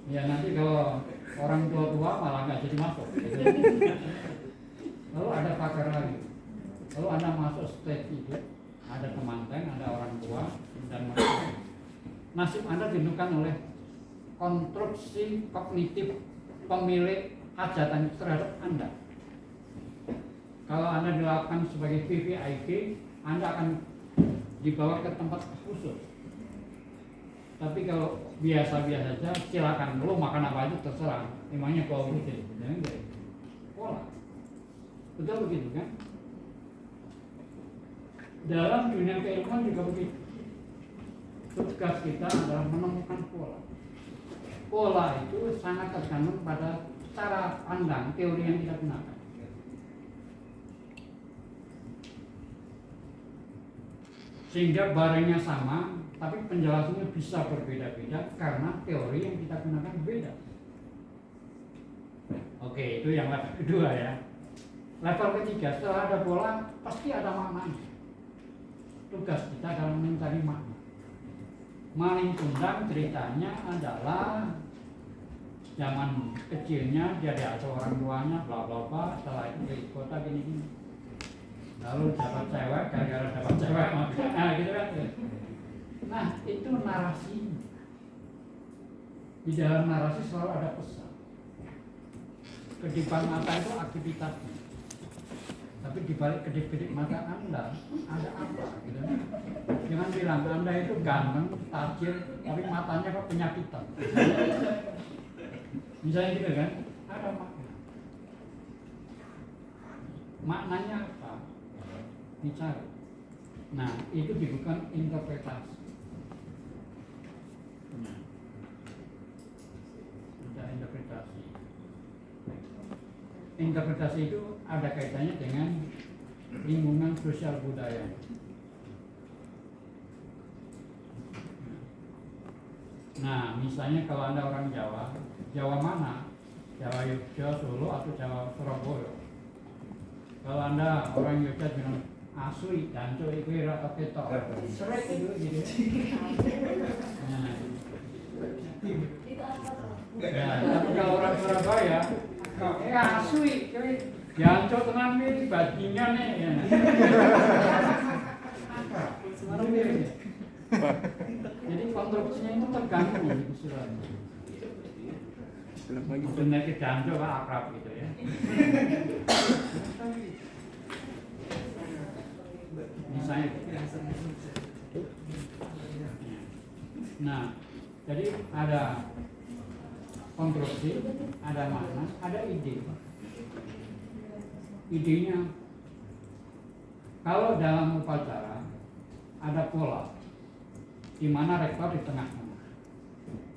Ya nanti kalau orang tua-tua malah nggak jadi masuk. Gitu. Lalu ada pakar lagi. Lalu Anda masuk stage itu, ada temanten, ada orang tua, dan mereka. Nasib Anda ditentukan oleh konstruksi kognitif pemilik hajatan terhadap Anda. Kalau Anda dilakukan sebagai VVIP, Anda akan dibawa ke tempat khusus. Tapi kalau biasa-biasa saja, silakan lo makan apa aja terserah. Emangnya kau rutin, jangan gitu. Pola, betul begitu kan? Dalam dunia keilmuan juga begitu. Tugas kita adalah menemukan pola. Pola itu sangat tergantung pada cara pandang teori yang kita gunakan. Sehingga barangnya sama, tapi penjelasannya bisa berbeda-beda karena teori yang kita gunakan berbeda. Oke, itu yang level kedua ya. Level ketiga, setelah ada pola, pasti ada maknanya. Tugas kita adalah mencari makna. Maling kundang ceritanya adalah zaman kecilnya dia diasuh orang tuanya, bla bla bla. Setelah itu di kota gini-gini. Lalu dapat cewek, gara-gara dapat cewek, nah gitu kan. Nah itu narasi. Di dalam narasi selalu ada pesan. Kedipan mata itu aktivitasnya. Tapi di balik kedip-kedip mata Anda ada apa? Gitu. Jangan bilang Anda itu ganteng, tajir, tapi matanya kok penyakitan. Misalnya gitu kan, ada makna. Maknanya apa? Dicari. Nah, itu dibutuhkan interpretasi. Nah, ada interpretasi. Interpretasi itu ada kaitannya dengan lingkungan sosial budaya. Nah, misalnya kalau Anda orang Jawa, Jawa mana? Jawa Yogyakarta, Solo, atau Jawa Surabaya? Kalau Anda orang Yogyakarta bilang asli, danco itu rata ketok, seret itu gitu. Nah, ya, tapi kalau orang Surabaya, asli, danco tenan nih, bajingan nih. Ya. Jadi konstruksinya itu terganggu di surat. Benar ke danco kan akrab gitu ya. Misalnya. Nah, jadi ada konstruksi, ada makna, ada ide. Idenya, kalau dalam upacara ada pola, di mana rektor di tengah-tengah.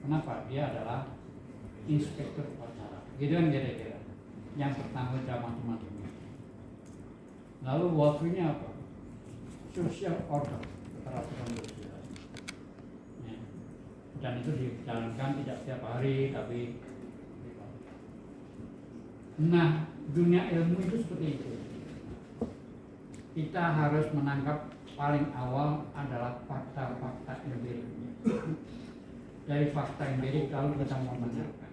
Kenapa? Dia adalah inspektur upacara. Gitu kan kira-kira. Yang bertanggung jawab macam-macam. Lalu waktunya apa? Social order, peraturan sosial. Ya. Dan itu dijalankan tidak setiap hari, tapi. Nah, dunia ilmu itu seperti itu. kita harus menangkap paling awal adalah fakta-fakta empirik. Dari fakta empirik lalu kita membenarkan.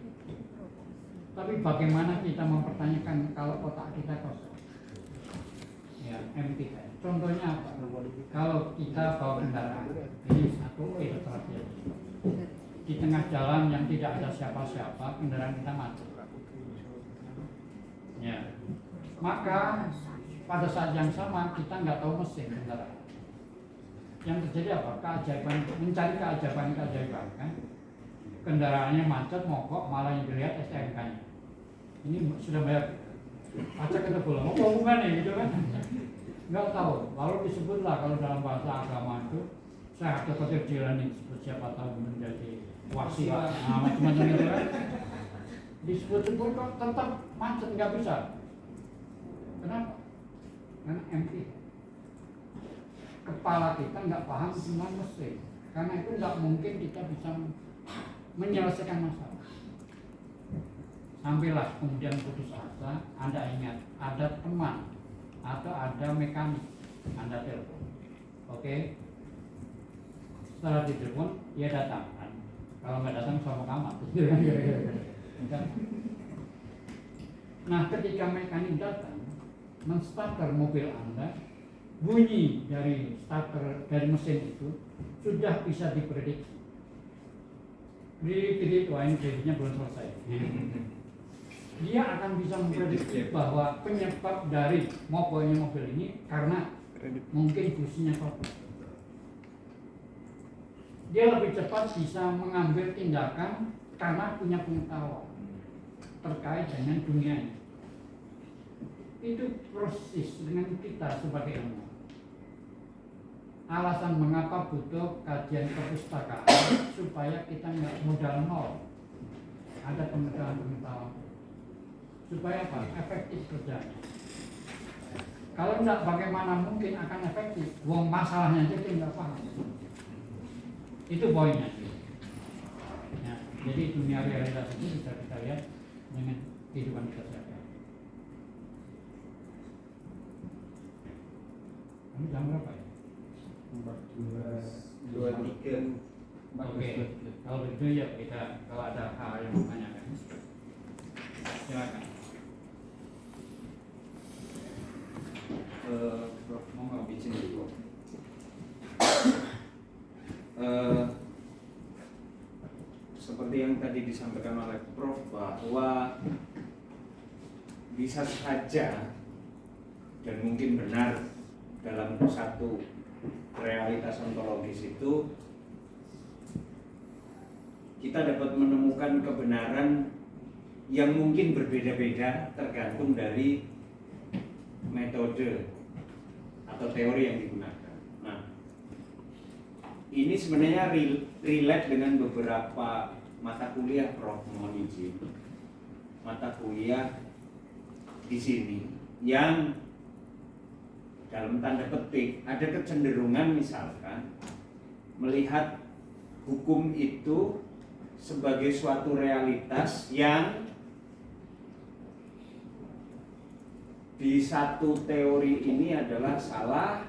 Tapi bagaimana kita mempertanyakan kalau otak kita kosong? Ya, empty. Contohnya apa? Kalau kita bawa kendaraan, ini satu ilustrasi. Di tengah jalan yang tidak ada siapa-siapa, kendaraan kita macet. Ya. Maka pada saat yang sama kita nggak tahu mesin kendaraan. Yang terjadi apa? Keajaiban, mencari keajaiban kan? Kendaraannya macet, mogok, malah yang dilihat STNK-nya. Ini sudah bayar pajak kita belum? Apa hubungannya gitu kan? Nggak tahu. Lalu disebutlah kalau dalam bahasa agama itu saya ada keterjilan nih, siapa tahu menjadi wasi lah, macam-macam itu kan. Disebut-sebut kok tetap macet, nggak bisa. Kenapa? Karena empty. Kepala kita nggak paham tentang mesin. Karena itu nggak mungkin kita bisa menyelesaikan masalah. Sampailah kemudian putus asa, Anda ingat ada teman atau ada mekanik, Anda telepon. Oke? Setelah ditelepon, dia datang. Kalau nggak datang sama kamar. Nah, ketika mekanik datang, menstarter mobil Anda, bunyi dari starter dari mesin itu sudah bisa diprediksi. Kredit, wah ini kreditnya belum selesai. Dia akan bisa memprediksi bahwa penyebab dari mogoknya mobil ini karena mungkin businya kotor. Dia lebih cepat bisa mengambil tindakan karena punya pengetahuan terkait dengan dunia ini. Itu proses dengan kita sebagai ilmuwan. Alasan mengapa butuh kajian perpustakaan supaya kita nggak modal nol, ada pengetahuan. Supaya apa? Efektif kerjanya. Kalau enggak, bagaimana mungkin akan efektif? Wong masalahnya aja kita nggak paham. Itu poinnya. Ya, jadi dunia realitas itu bisa kita lihat dengan kehidupan kita sehari-hari. Ini jam berapa ya? 14:23. Oke, kalau begitu ya kita kalau ada hal yang ditanyakan, silakan. Prof, mau nggak izin dulu? Seperti yang tadi disampaikan oleh Prof bahwa bisa saja dan mungkin benar dalam satu realitas ontologis itu kita dapat menemukan kebenaran yang mungkin berbeda-beda tergantung dari metode atau teori yang digunakan. Nah, ini sebenarnya relate dengan beberapa mata kuliah, Prof, mohon izin. Mata kuliah di sini yang dalam tanda petik ada kecenderungan misalkan melihat hukum itu sebagai suatu realitas yang di satu teori ini adalah salah,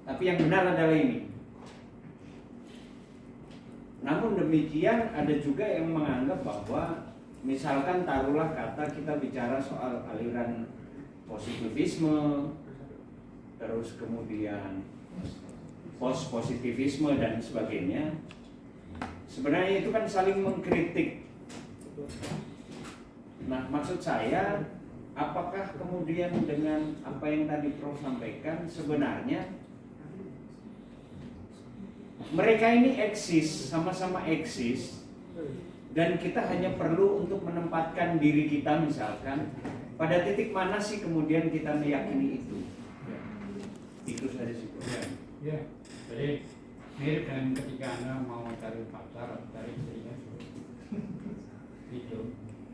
tapi yang benar adalah ini. Namun demikian ada juga yang menganggap bahwa misalkan taruhlah kata kita bicara soal aliran positivisme, terus kemudian post-positivisme dan sebagainya. Sebenarnya itu kan saling mengkritik. Nah, maksud saya, apakah kemudian dengan apa yang tadi Prof sampaikan sebenarnya mereka ini eksis, sama-sama eksis, dan kita hanya perlu untuk menempatkan diri kita misalkan pada titik mana sih kemudian kita meyakini itu. Itu saja sih. Ya, jadi mirip dengan ketika Anda mau cari pacar atau cari istrinya, itu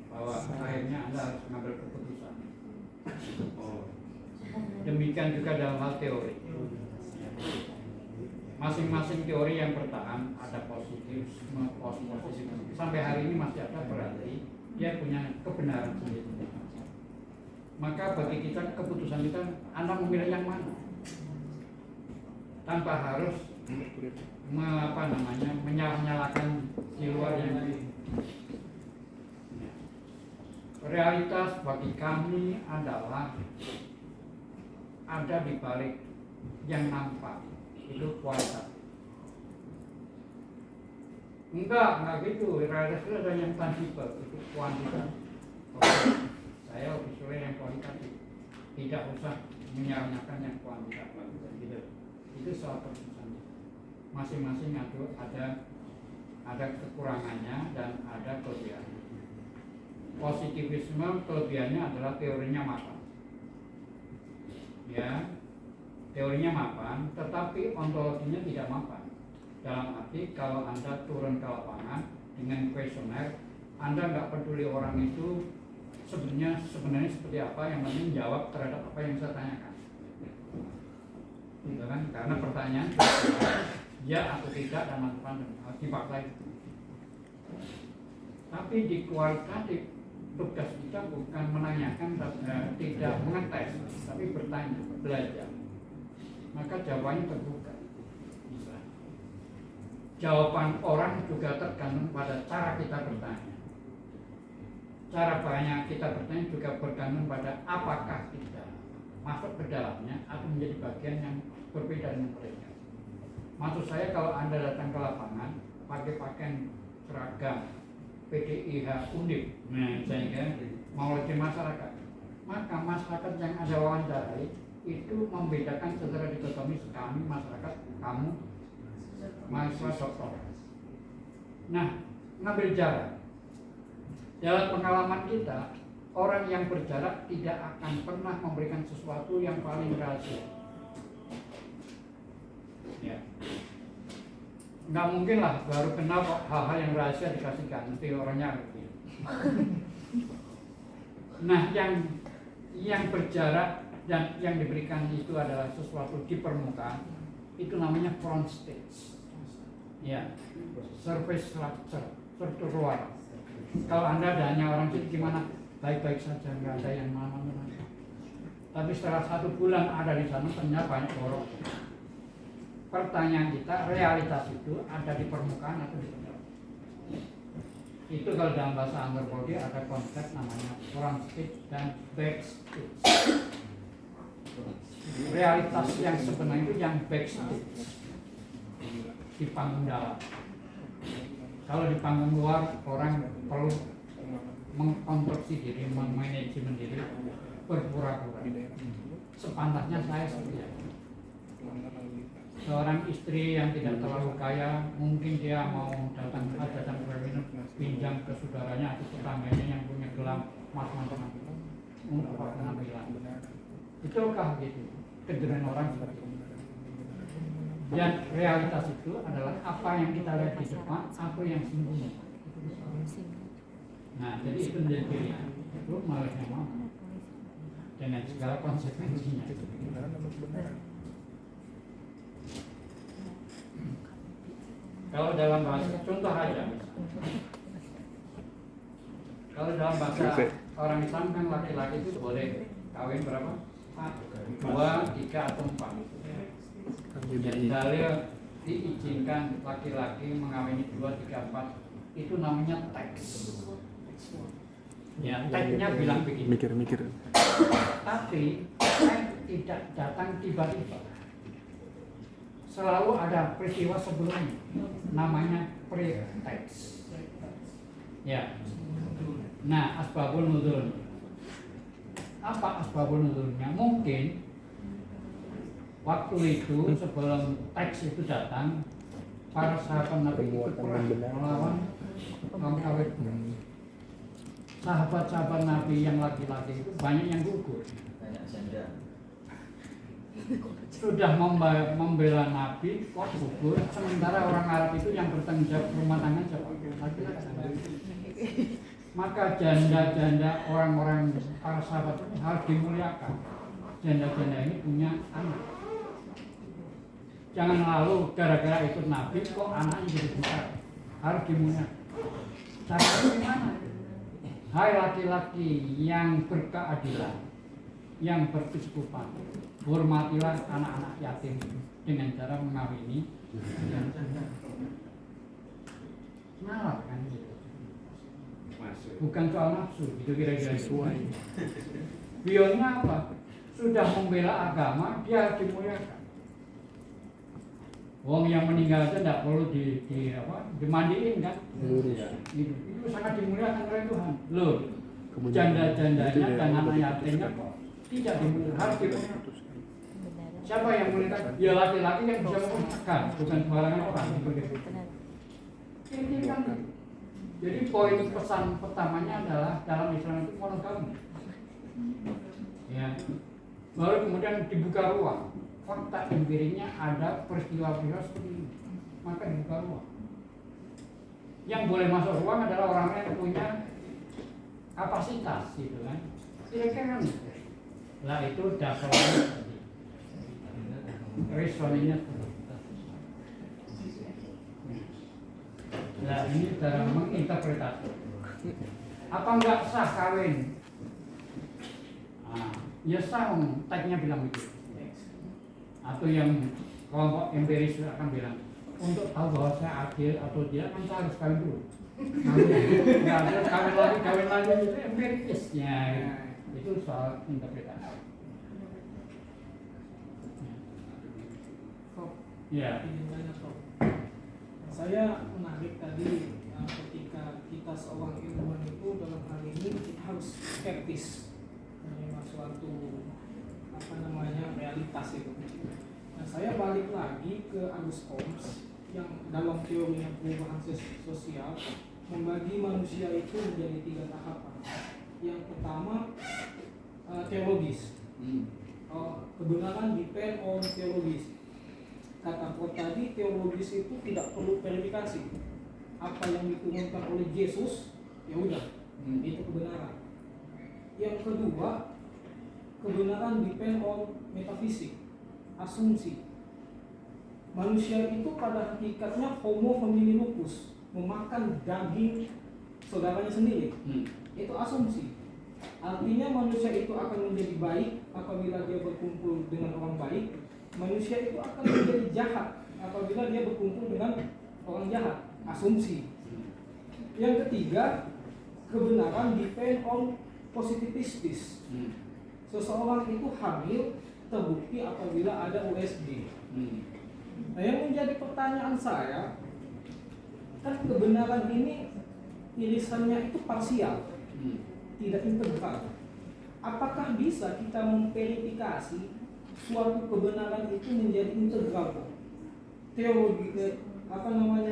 bahwa akhirnya Anda harus mengambil keputusan. Oh. Demikian juga dalam hal teori. Masing-masing teori yang bertahan ada positivisme, post-positivisme. Sampai hari ini masih ada, berarti dia punya kebenaran sendiri. Maka bagi kita keputusan kita, Anda memilih yang mana, tanpa harus menyalahkan di luar yang lain. Realitas bagi kami adalah ada di balik yang nampak itu kualitas. Enggak gitu. Realitas itu ada yang tangible, itu kuantitas. Saya lebih suka yang kualitatif. Tidak usah menyalahkan yang kuantitas. Gitu. Itu soal keputusan. Masing-masing ada kekurangannya dan ada kelebihannya. Positivisme kelebihannya adalah teorinya mapan. Ya, teorinya mapan, tetapi ontologinya tidak mapan. Dalam arti kalau Anda turun ke lapangan dengan kuesioner, Anda nggak peduli orang itu sebenarnya seperti apa, yang penting jawab terhadap apa yang saya tanyakan. Gitu kan? Karena pertanyaan ya atau tidak dan manfaat dipakai. Tapi di kualitatif tugas kita bukan menanyakan, tidak mengetes, tapi bertanya, belajar. Maka jawabannya terbuka. Bisa. Jawaban orang juga tergantung pada cara kita bertanya. Cara banyak kita bertanya juga bergantung pada apakah kita masuk ke dalamnya atau menjadi bagian yang berbeda dengan mereka. Maksud saya kalau Anda datang ke lapangan pakai pakaian seragam PDIH Undip, sehingga mau lebih masyarakat, maka masyarakat yang ada wawancarai itu membedakan secara dikotomis kami masyarakat, kamu mahasiswa doktor. Nah, ngambil jarak. Dalam pengalaman kita, orang yang berjarak tidak akan pernah memberikan sesuatu yang paling rahasia. Ya. Nggak mungkin lah baru kenal kok hal-hal yang rahasia dikasihkan, nanti orangnya gitu. Nah, yang berjarak dan yang diberikan itu adalah sesuatu di permukaan, itu namanya front stage. Ya, surface structure, struktur luar. Kalau Anda hanya orang situ gimana? Baik-baik saja, nggak ada yang mana-mana. Tapi setelah 1 bulan ada di sana, ternyata banyak borok. Pertanyaan kita, realitas itu ada di permukaan atau di dalam? Itu kalau dalam bahasa antropologi ada konsep namanya front stage dan back stage. Realitas yang sebenarnya itu yang back stage, di panggung dalam. Kalau di panggung luar, orang perlu mengkonstruksi diri, memanajemen diri, berpura-pura. Sepantasnya saya seperti itu. Seorang istri yang tidak terlalu kaya, mungkin dia mau datang ke minum, pinjam ke saudaranya atau tetangganya yang punya gelang macam-macam untuk penampilan. Itukah gitu? Kejuran orang seperti itu. Dan realitas itu adalah apa yang kita lihat di depan, apa yang sembunyi. Nah, jadi itu menjadi pilihan. Itu malah yang mau dengan segala konsekuensinya. Kalau dalam bahasa, contoh aja, kalau dalam bahasa orang Islam kan laki-laki itu boleh kawin berapa? 2, 3 atau 4. Jadi dalil diizinkan laki-laki mengawini 2, 3, 4 itu namanya teks. Ya, teksnya bilang begitu. Mikir. Tapi teks tidak datang tiba-tiba. Selalu ada peristiwa sebelumnya, namanya preteks. Ya. Nah, asbabun nuzul. Apa asbabun nuzulnya? Mungkin waktu itu sebelum teks itu datang, para sahabat Nabi itu perang melawan kaum kafir. Sahabat-sahabat Nabi yang laki-laki itu banyak yang gugur. Banyak janda. Sudah membela Nabi kok gugur, sementara orang Arab itu yang bertanggung jawab rumah tangga siapa? Laki-laki. Maka janda-janda orang-orang para sahabat ini harus dimuliakan. Janda-janda ini punya anak. Jangan lalu gara-gara ikut Nabi kok anaknya jadi besar. Harus dimuliakan. Caranya gimana? Hai laki-laki yang berkeadilan, yang berkecukupan. Hormatilah anak-anak yatim dengan cara mengawini yang nalar kan gitu. Masuk. Bukan soal nafsu, gitu kira-kira. Bionya apa? Sudah membela agama, dia dimuliakan. Wong yang meninggal aja tidak perlu dimandiin kan? Itu sangat dimuliakan oleh Tuhan. Loh, janda-jandanya dan anak yatimnya kok tidak dimuliakan? Harus dimuliakan. Siapa yang muliakan? Ya laki-laki yang bisa memuliakan, bukan sembarangan orang. Benar. Ini kan. Jadi poin pesan pertamanya adalah dalam Islam itu monogami. Ya. Baru kemudian dibuka ruang. Fakta empiriknya ada peristiwa-peristiwa seperti ini, maka dibuka ruang. Yang boleh masuk ruang adalah orang yang punya kapasitas, gitu kan? Kira-kira kan? Lah itu dasar reasoningnya. Nah ini dalam menginterpretasi. Apa enggak sah kawin? Ya sah, tagnya bilang begitu. Atau yang kelompok empiris akan bilang, untuk tahu bahwa saya adil atau tidak kan saya harus kawin dulu. Nggak ada kawin lagi itu empirisnya. Itu soal interpretasi. Ya. Saya menarik tadi ketika kita seorang ilmuwan itu dalam hal ini kita harus skeptis menerima suatu realitas itu. Nah, saya balik lagi ke Auguste Comte yang dalam teorinya perubahan sosial membagi manusia itu menjadi 3 tahapan. Yang pertama teologis. Kebenaran depend on teologis. Kata Paul tadi, teologis itu tidak perlu verifikasi. Apa yang diturunkan oleh Yesus, ya udah, itu kebenaran. Yang kedua, kebenaran depend on metafisik, asumsi. Manusia itu pada hakikatnya homo homini lupus, memakan daging saudaranya sendiri. Itu asumsi. Artinya manusia itu akan menjadi baik apabila dia berkumpul dengan orang baik. Manusia itu akan menjadi jahat apabila dia berkumpul dengan orang jahat. Asumsi. Yang ketiga, kebenaran depend on positivistis. Seseorang itu hamil terbukti apabila ada USG. Nah, yang menjadi pertanyaan saya, kan kebenaran ini irisannya itu parsial, tidak integral. Apakah bisa kita memverifikasi suatu kebenaran itu menjadi integral?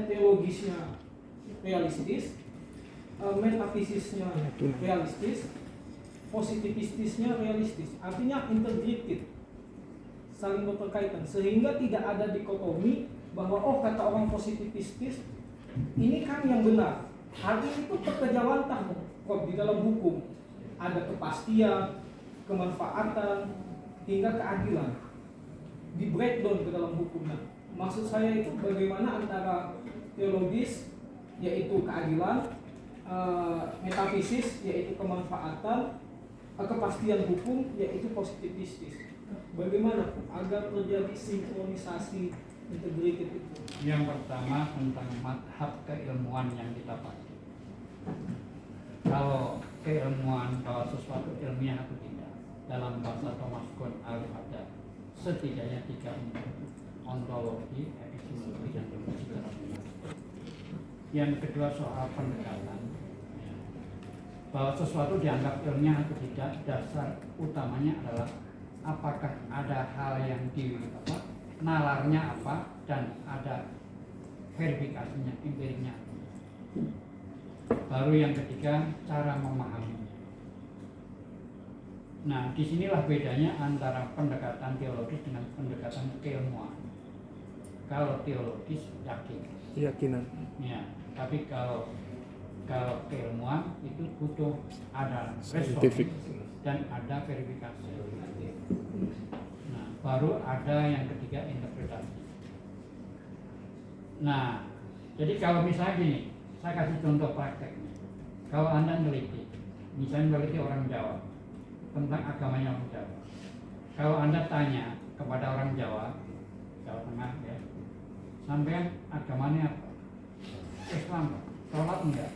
Teologisnya realistis, metafisisnya realistis, positivistisnya realistis. Artinya integrated, saling berkaitan, sehingga tidak ada dikotomi bahwa kata orang positivistis ini kan yang benar. Hal ini itu terkejawantah kok di dalam hukum. Ada kepastian, kemanfaatan, hingga keadilan di breakdown ke dalam hukum. Nah, maksud saya itu bagaimana antara teologis yaitu keadilan, metafisis yaitu kemanfaatan, kepastian hukum yaitu positivistis. Bagaimana agar terjadi sinkronisasi integrated itu? Yang pertama tentang madhab keilmuan yang kita pakai. Kalau keilmuan, kalau sesuatu ilmiah atau tidak, dalam bahasa Thomas Kuhn ada setidaknya 3 ontologi, epistemologi, dan logika. Yang kedua soal pendekatan, bahwa sesuatu dianggap ilmiah atau tidak, dasar utamanya adalah apakah ada hal yang nalarnya apa dan ada verifikasinya, empiriknya. Baru yang ketiga, cara memahaminya. Nah, disinilah bedanya antara pendekatan teologis dengan pendekatan keilmuan. Kalau teologis keyakinan. Ya, tapi kalau keilmuan itu butuh ada Scientific. respon dan ada verifikasi. Nah, baru ada yang ketiga interpretasi. Nah, jadi kalau misalnya gini, saya kasih contoh prakteknya. Kalau Anda meneliti, misalnya meneliti orang Jawa, tentang agamanya orang Jawa. Kalau Anda tanya kepada orang Jawa, Jawa Tengah ya, sampean agamanya apa? Islam, sholat enggak?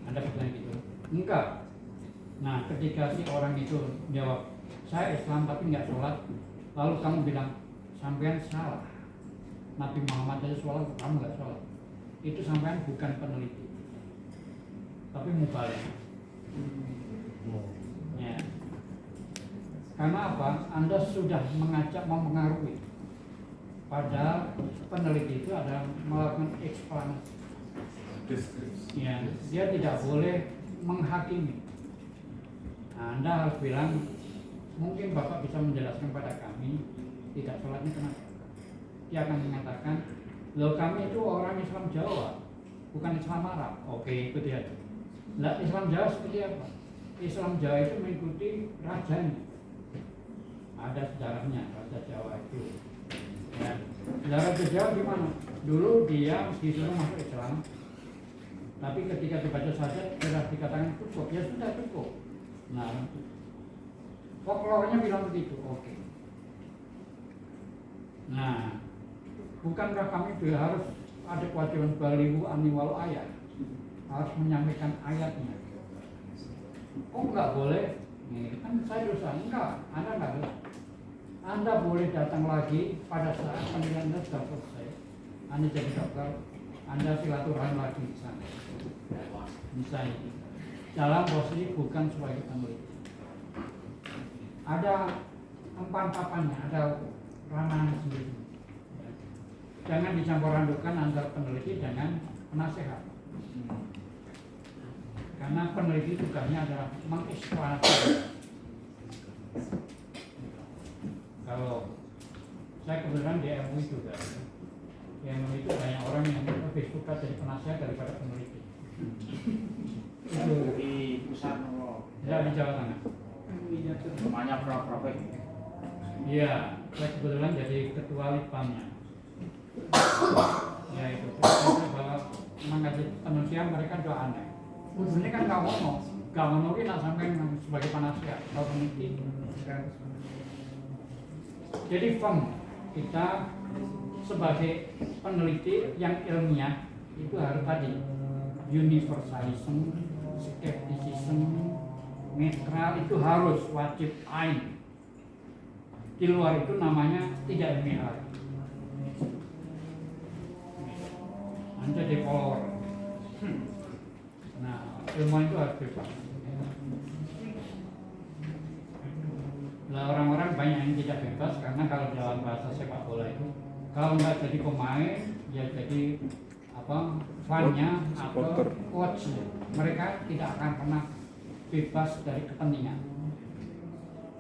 Anda bertanya gitu? Enggak. Nah, ketika si orang itu jawab, saya Islam tapi enggak sholat, lalu kamu bilang, sampean salah. Nabi Muhammad aja sholat, kamu enggak sholat. Itu sampean bukan peneliti, tapi mubalik. Ya. Karena apa? Anda sudah mengajak mempengaruhi. Padahal peneliti itu adalah melakukan eksplanasi. Ya, dia tidak boleh menghakimi. Nah, Anda harus bilang, mungkin Bapak bisa menjelaskan pada kami tidak sholatnya kenapa? Dia akan mengatakan, loh kami itu orang Islam Jawa, bukan Islam Arab. Oke, itu dia. Nah, Islam Jawa seperti apa? Islam Jawa itu mengikuti rajanya. Ada sejarahnya Raja Jawa itu. Ya. Raja Jawa gimana? Dulu dia disuruh masuk Islam, tapi ketika dibaca saja sudah dikatakan cukup, ya sudah cukup. Nah, folklornya bilang begitu. Oke. Nah, bukankah kami juga harus ada kewajiban balighu aniwal ayat, harus menyampaikan ayatnya? Oh enggak boleh, ini kan saya dosa. Enggak, Anda enggak dosa. Anda boleh datang lagi pada saat pendidikan Anda sudah selesai. Anda jadi dokter, Anda silaturahmi lagi di sana. Misalnya, dalam posisi bukan sebagai peneliti. Ada empan-papannya, ada ranah sendiri. Jangan dicampur adukan antara peneliti dengan penasehat. Karena peneliti tugasnya adalah mengeksplorasi. Kalau saya kebetulan di MUI juga, di MUI itu banyak orang yang lebih suka jadi penasehat daripada peneliti. Itu di pusat tidak di Jawa Tengah. namanya Prof. Iya, saya kebetulan jadi ketua litbangnya. Ya itu, saya bahwa mengaji penelitian mereka juga aneh. Ujungnya kan gak ngono ini nak sampai sebagai penasehat kalau peneliti. Jadi kita sebagai peneliti yang ilmiah itu harus tadi universalism, skepticism, netral itu harus wajib ain. Di luar itu namanya tidak ilmiah. Anda jadi follower. Nah, ilmu itu harus bebas. Nah, orang-orang banyak yang tidak bebas karena kalau dalam bahasa sepak bola itu kalau nggak jadi pemain ya jadi apa fan-nya atau coach. Mereka tidak akan pernah bebas dari kepentingan.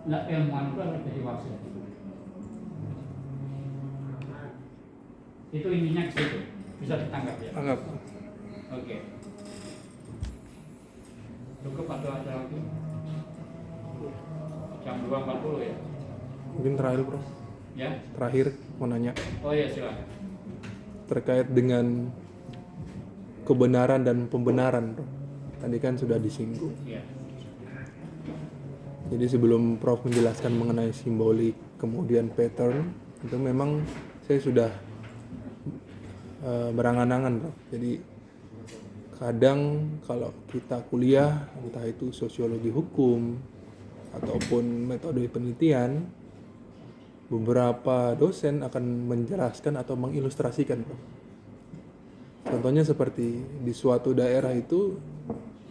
Nah, ilmuwan itu harus jadi wasit. Itu intinya ke situ. Bisa ditangkap ya? Anggap. Oke. Cukup atau ada lagi? Jam 2.40 ya? Mungkin terakhir, Prof. Ya? Terakhir mau nanya Oh iya silakan. terkait dengan kebenaran dan pembenaran, Prof. Tadi kan sudah disinggung. Iya. Jadi sebelum Prof menjelaskan mengenai simbolik kemudian pattern, itu memang saya sudah berangan-angan, Prof. Jadi kadang kalau kita kuliah, entah itu sosiologi hukum ataupun metode penelitian, beberapa dosen akan menjelaskan atau mengilustrasikan, Prof. Contohnya seperti di suatu daerah itu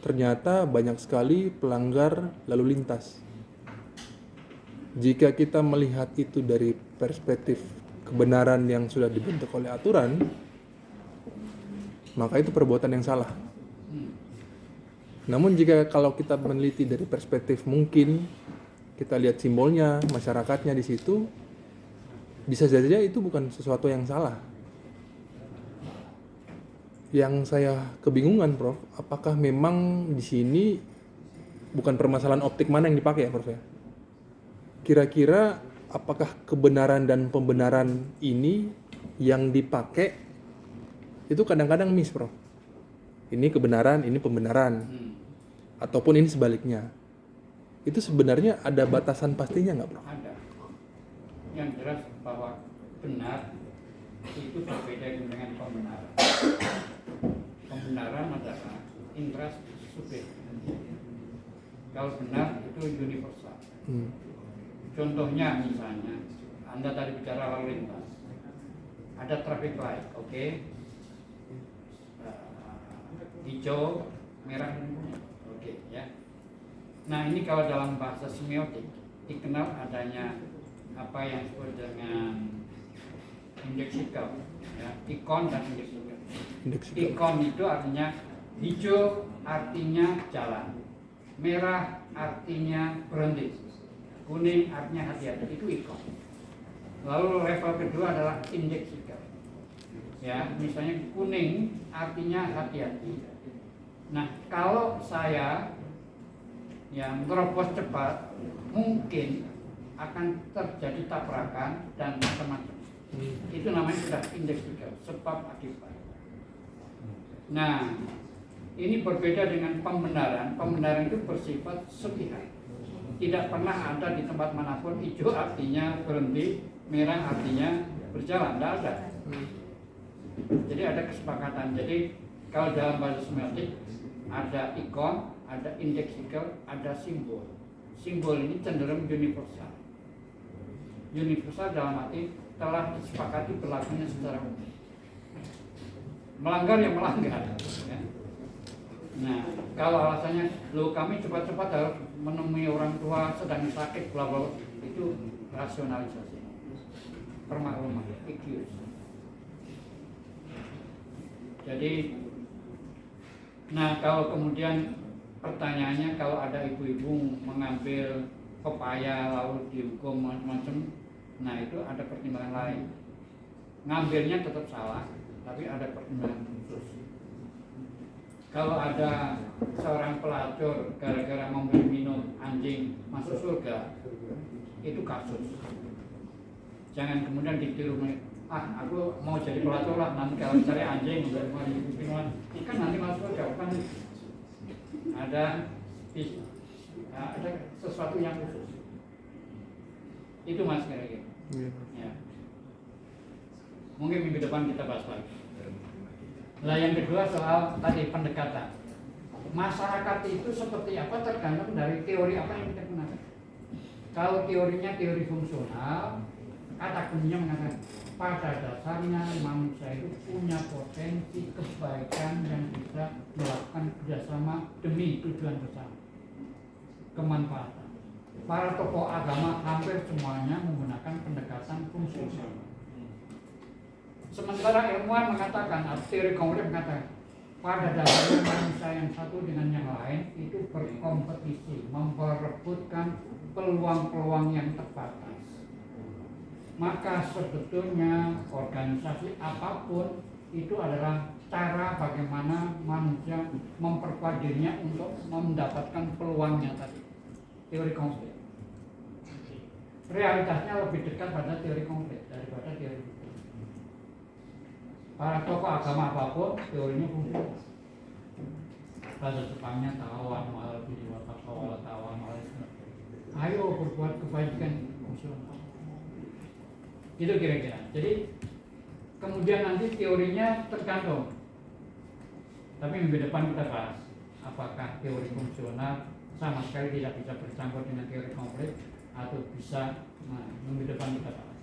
ternyata banyak sekali pelanggar lalu lintas. Jika kita melihat itu dari perspektif kebenaran yang sudah dibentuk oleh aturan, maka itu perbuatan yang salah. Namun jika kalau kita meneliti dari perspektif mungkin kita lihat simbolnya, masyarakatnya di situ, bisa saja itu bukan sesuatu yang salah. Yang saya kebingungan, Prof, apakah memang di sini bukan permasalahan optik mana yang dipakai ya, Prof ya? Kira-kira apakah kebenaran dan pembenaran ini yang dipakai itu kadang-kadang miss, Prof. Ini kebenaran, ini pembenaran. Ataupun ini sebaliknya. itu sebenarnya ada batasan pastinya nggak, Prof? Ada. Yang jelas bahwa benar itu berbeda dengan pembenaran. Pembenaran adalah interest subjektif. Kalau benar itu universal. Contohnya misalnya, Anda tadi bicara lalu lintas, ada traffic light, oke? Hijau, merah, dan kuning, oke ya. Nah ini kalau dalam bahasa semiotik dikenal adanya apa yang disebut dengan indeksikal, ya, ikon dan indeksikal. Ikon itu artinya hijau, artinya jalan. Merah artinya berhenti, kuning artinya hati-hati, itu ikon. Lalu level kedua adalah indeksikal. Ya, misalnya kuning artinya hati-hati. Nah, kalau saya yang terobos cepat, mungkin akan terjadi tabrakan dan macam-macam. Itu namanya sudah indeksikal, sebab akibat. Nah, ini berbeda dengan pembenaran. Pembenaran itu bersifat sepihak. Tidak pernah ada di tempat manapun hijau artinya berhenti, merah artinya berjalan. Tidak ada. Jadi ada kesepakatan. Jadi kalau dalam bahasa semiotik ada ikon, ada indeksikal, ada simbol. Simbol ini cenderung universal. Universal dalam arti telah disepakati berlakunya secara umum. Melanggar yang melanggar. Ya. Nah, kalau alasannya, lo kami cepat-cepat harus menemui orang tua sedang sakit, bla bla, itu rasionalisasi, permakluman, excuse. Jadi, nah kalau kemudian pertanyaannya kalau ada ibu-ibu mengambil pepaya lalu dihukum macam-macam, nah itu ada pertimbangan lain. Ngambilnya tetap salah, tapi ada pertimbangan khusus. Kalau ada seorang pelacur gara-gara memberi minum anjing masuk surga, itu kasus. Jangan kemudian ditiru, aku mau jadi pelacur lah, nanti kalau cari anjing dari minuman ikan nanti masuk surga, bukan? Ada sesuatu yang khusus. Itu mas kira-kira. Ya. Mungkin minggu depan kita bahas lagi. Nah yang kedua soal tadi pendekatan. Masyarakat itu seperti apa tergantung dari teori apa yang kita gunakan. Kalau teorinya teori fungsional, kata kuncinya mengatakan pada dasarnya manusia itu punya potensi kebaikan yang bisa melakukan kerjasama demi tujuan bersama, kemanfaatan. Para tokoh agama hampir semuanya menggunakan pendekatan fungsional. Sementara ilmuwan mengatakan, atau teori kognitif mengatakan, pada dasarnya manusia yang satu dengan yang lain itu berkompetisi, memperebutkan peluang-peluang yang terbatas. Maka sebetulnya organisasi apapun itu adalah cara bagaimana manusia memperkuat dirinya untuk mendapatkan peluangnya tadi. Teori kognitif. Realitasnya lebih dekat pada teori kognitif daripada teori. Para tokoh agama apapun teorinya fungsional. Bahasa Jepangnya tawan mal biwa takwa tawan mal. Ayo berbuat kebaikan fungsional. Itu kira-kira. Jadi kemudian nanti teorinya tergantung. Tapi minggu depan kita bahas apakah teori fungsional sama sekali tidak bisa bercampur dengan teori konflik atau bisa. Nah, minggu depan kita bahas.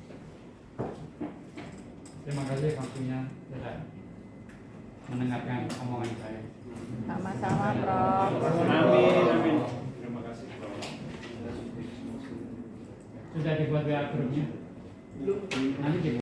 Terima kasih waktunya sudah mendengarkan omongan saya. Sama-sama, Prof. Amin. Terima kasih, Prof. Sudah dibuat WA grupnya? Nanti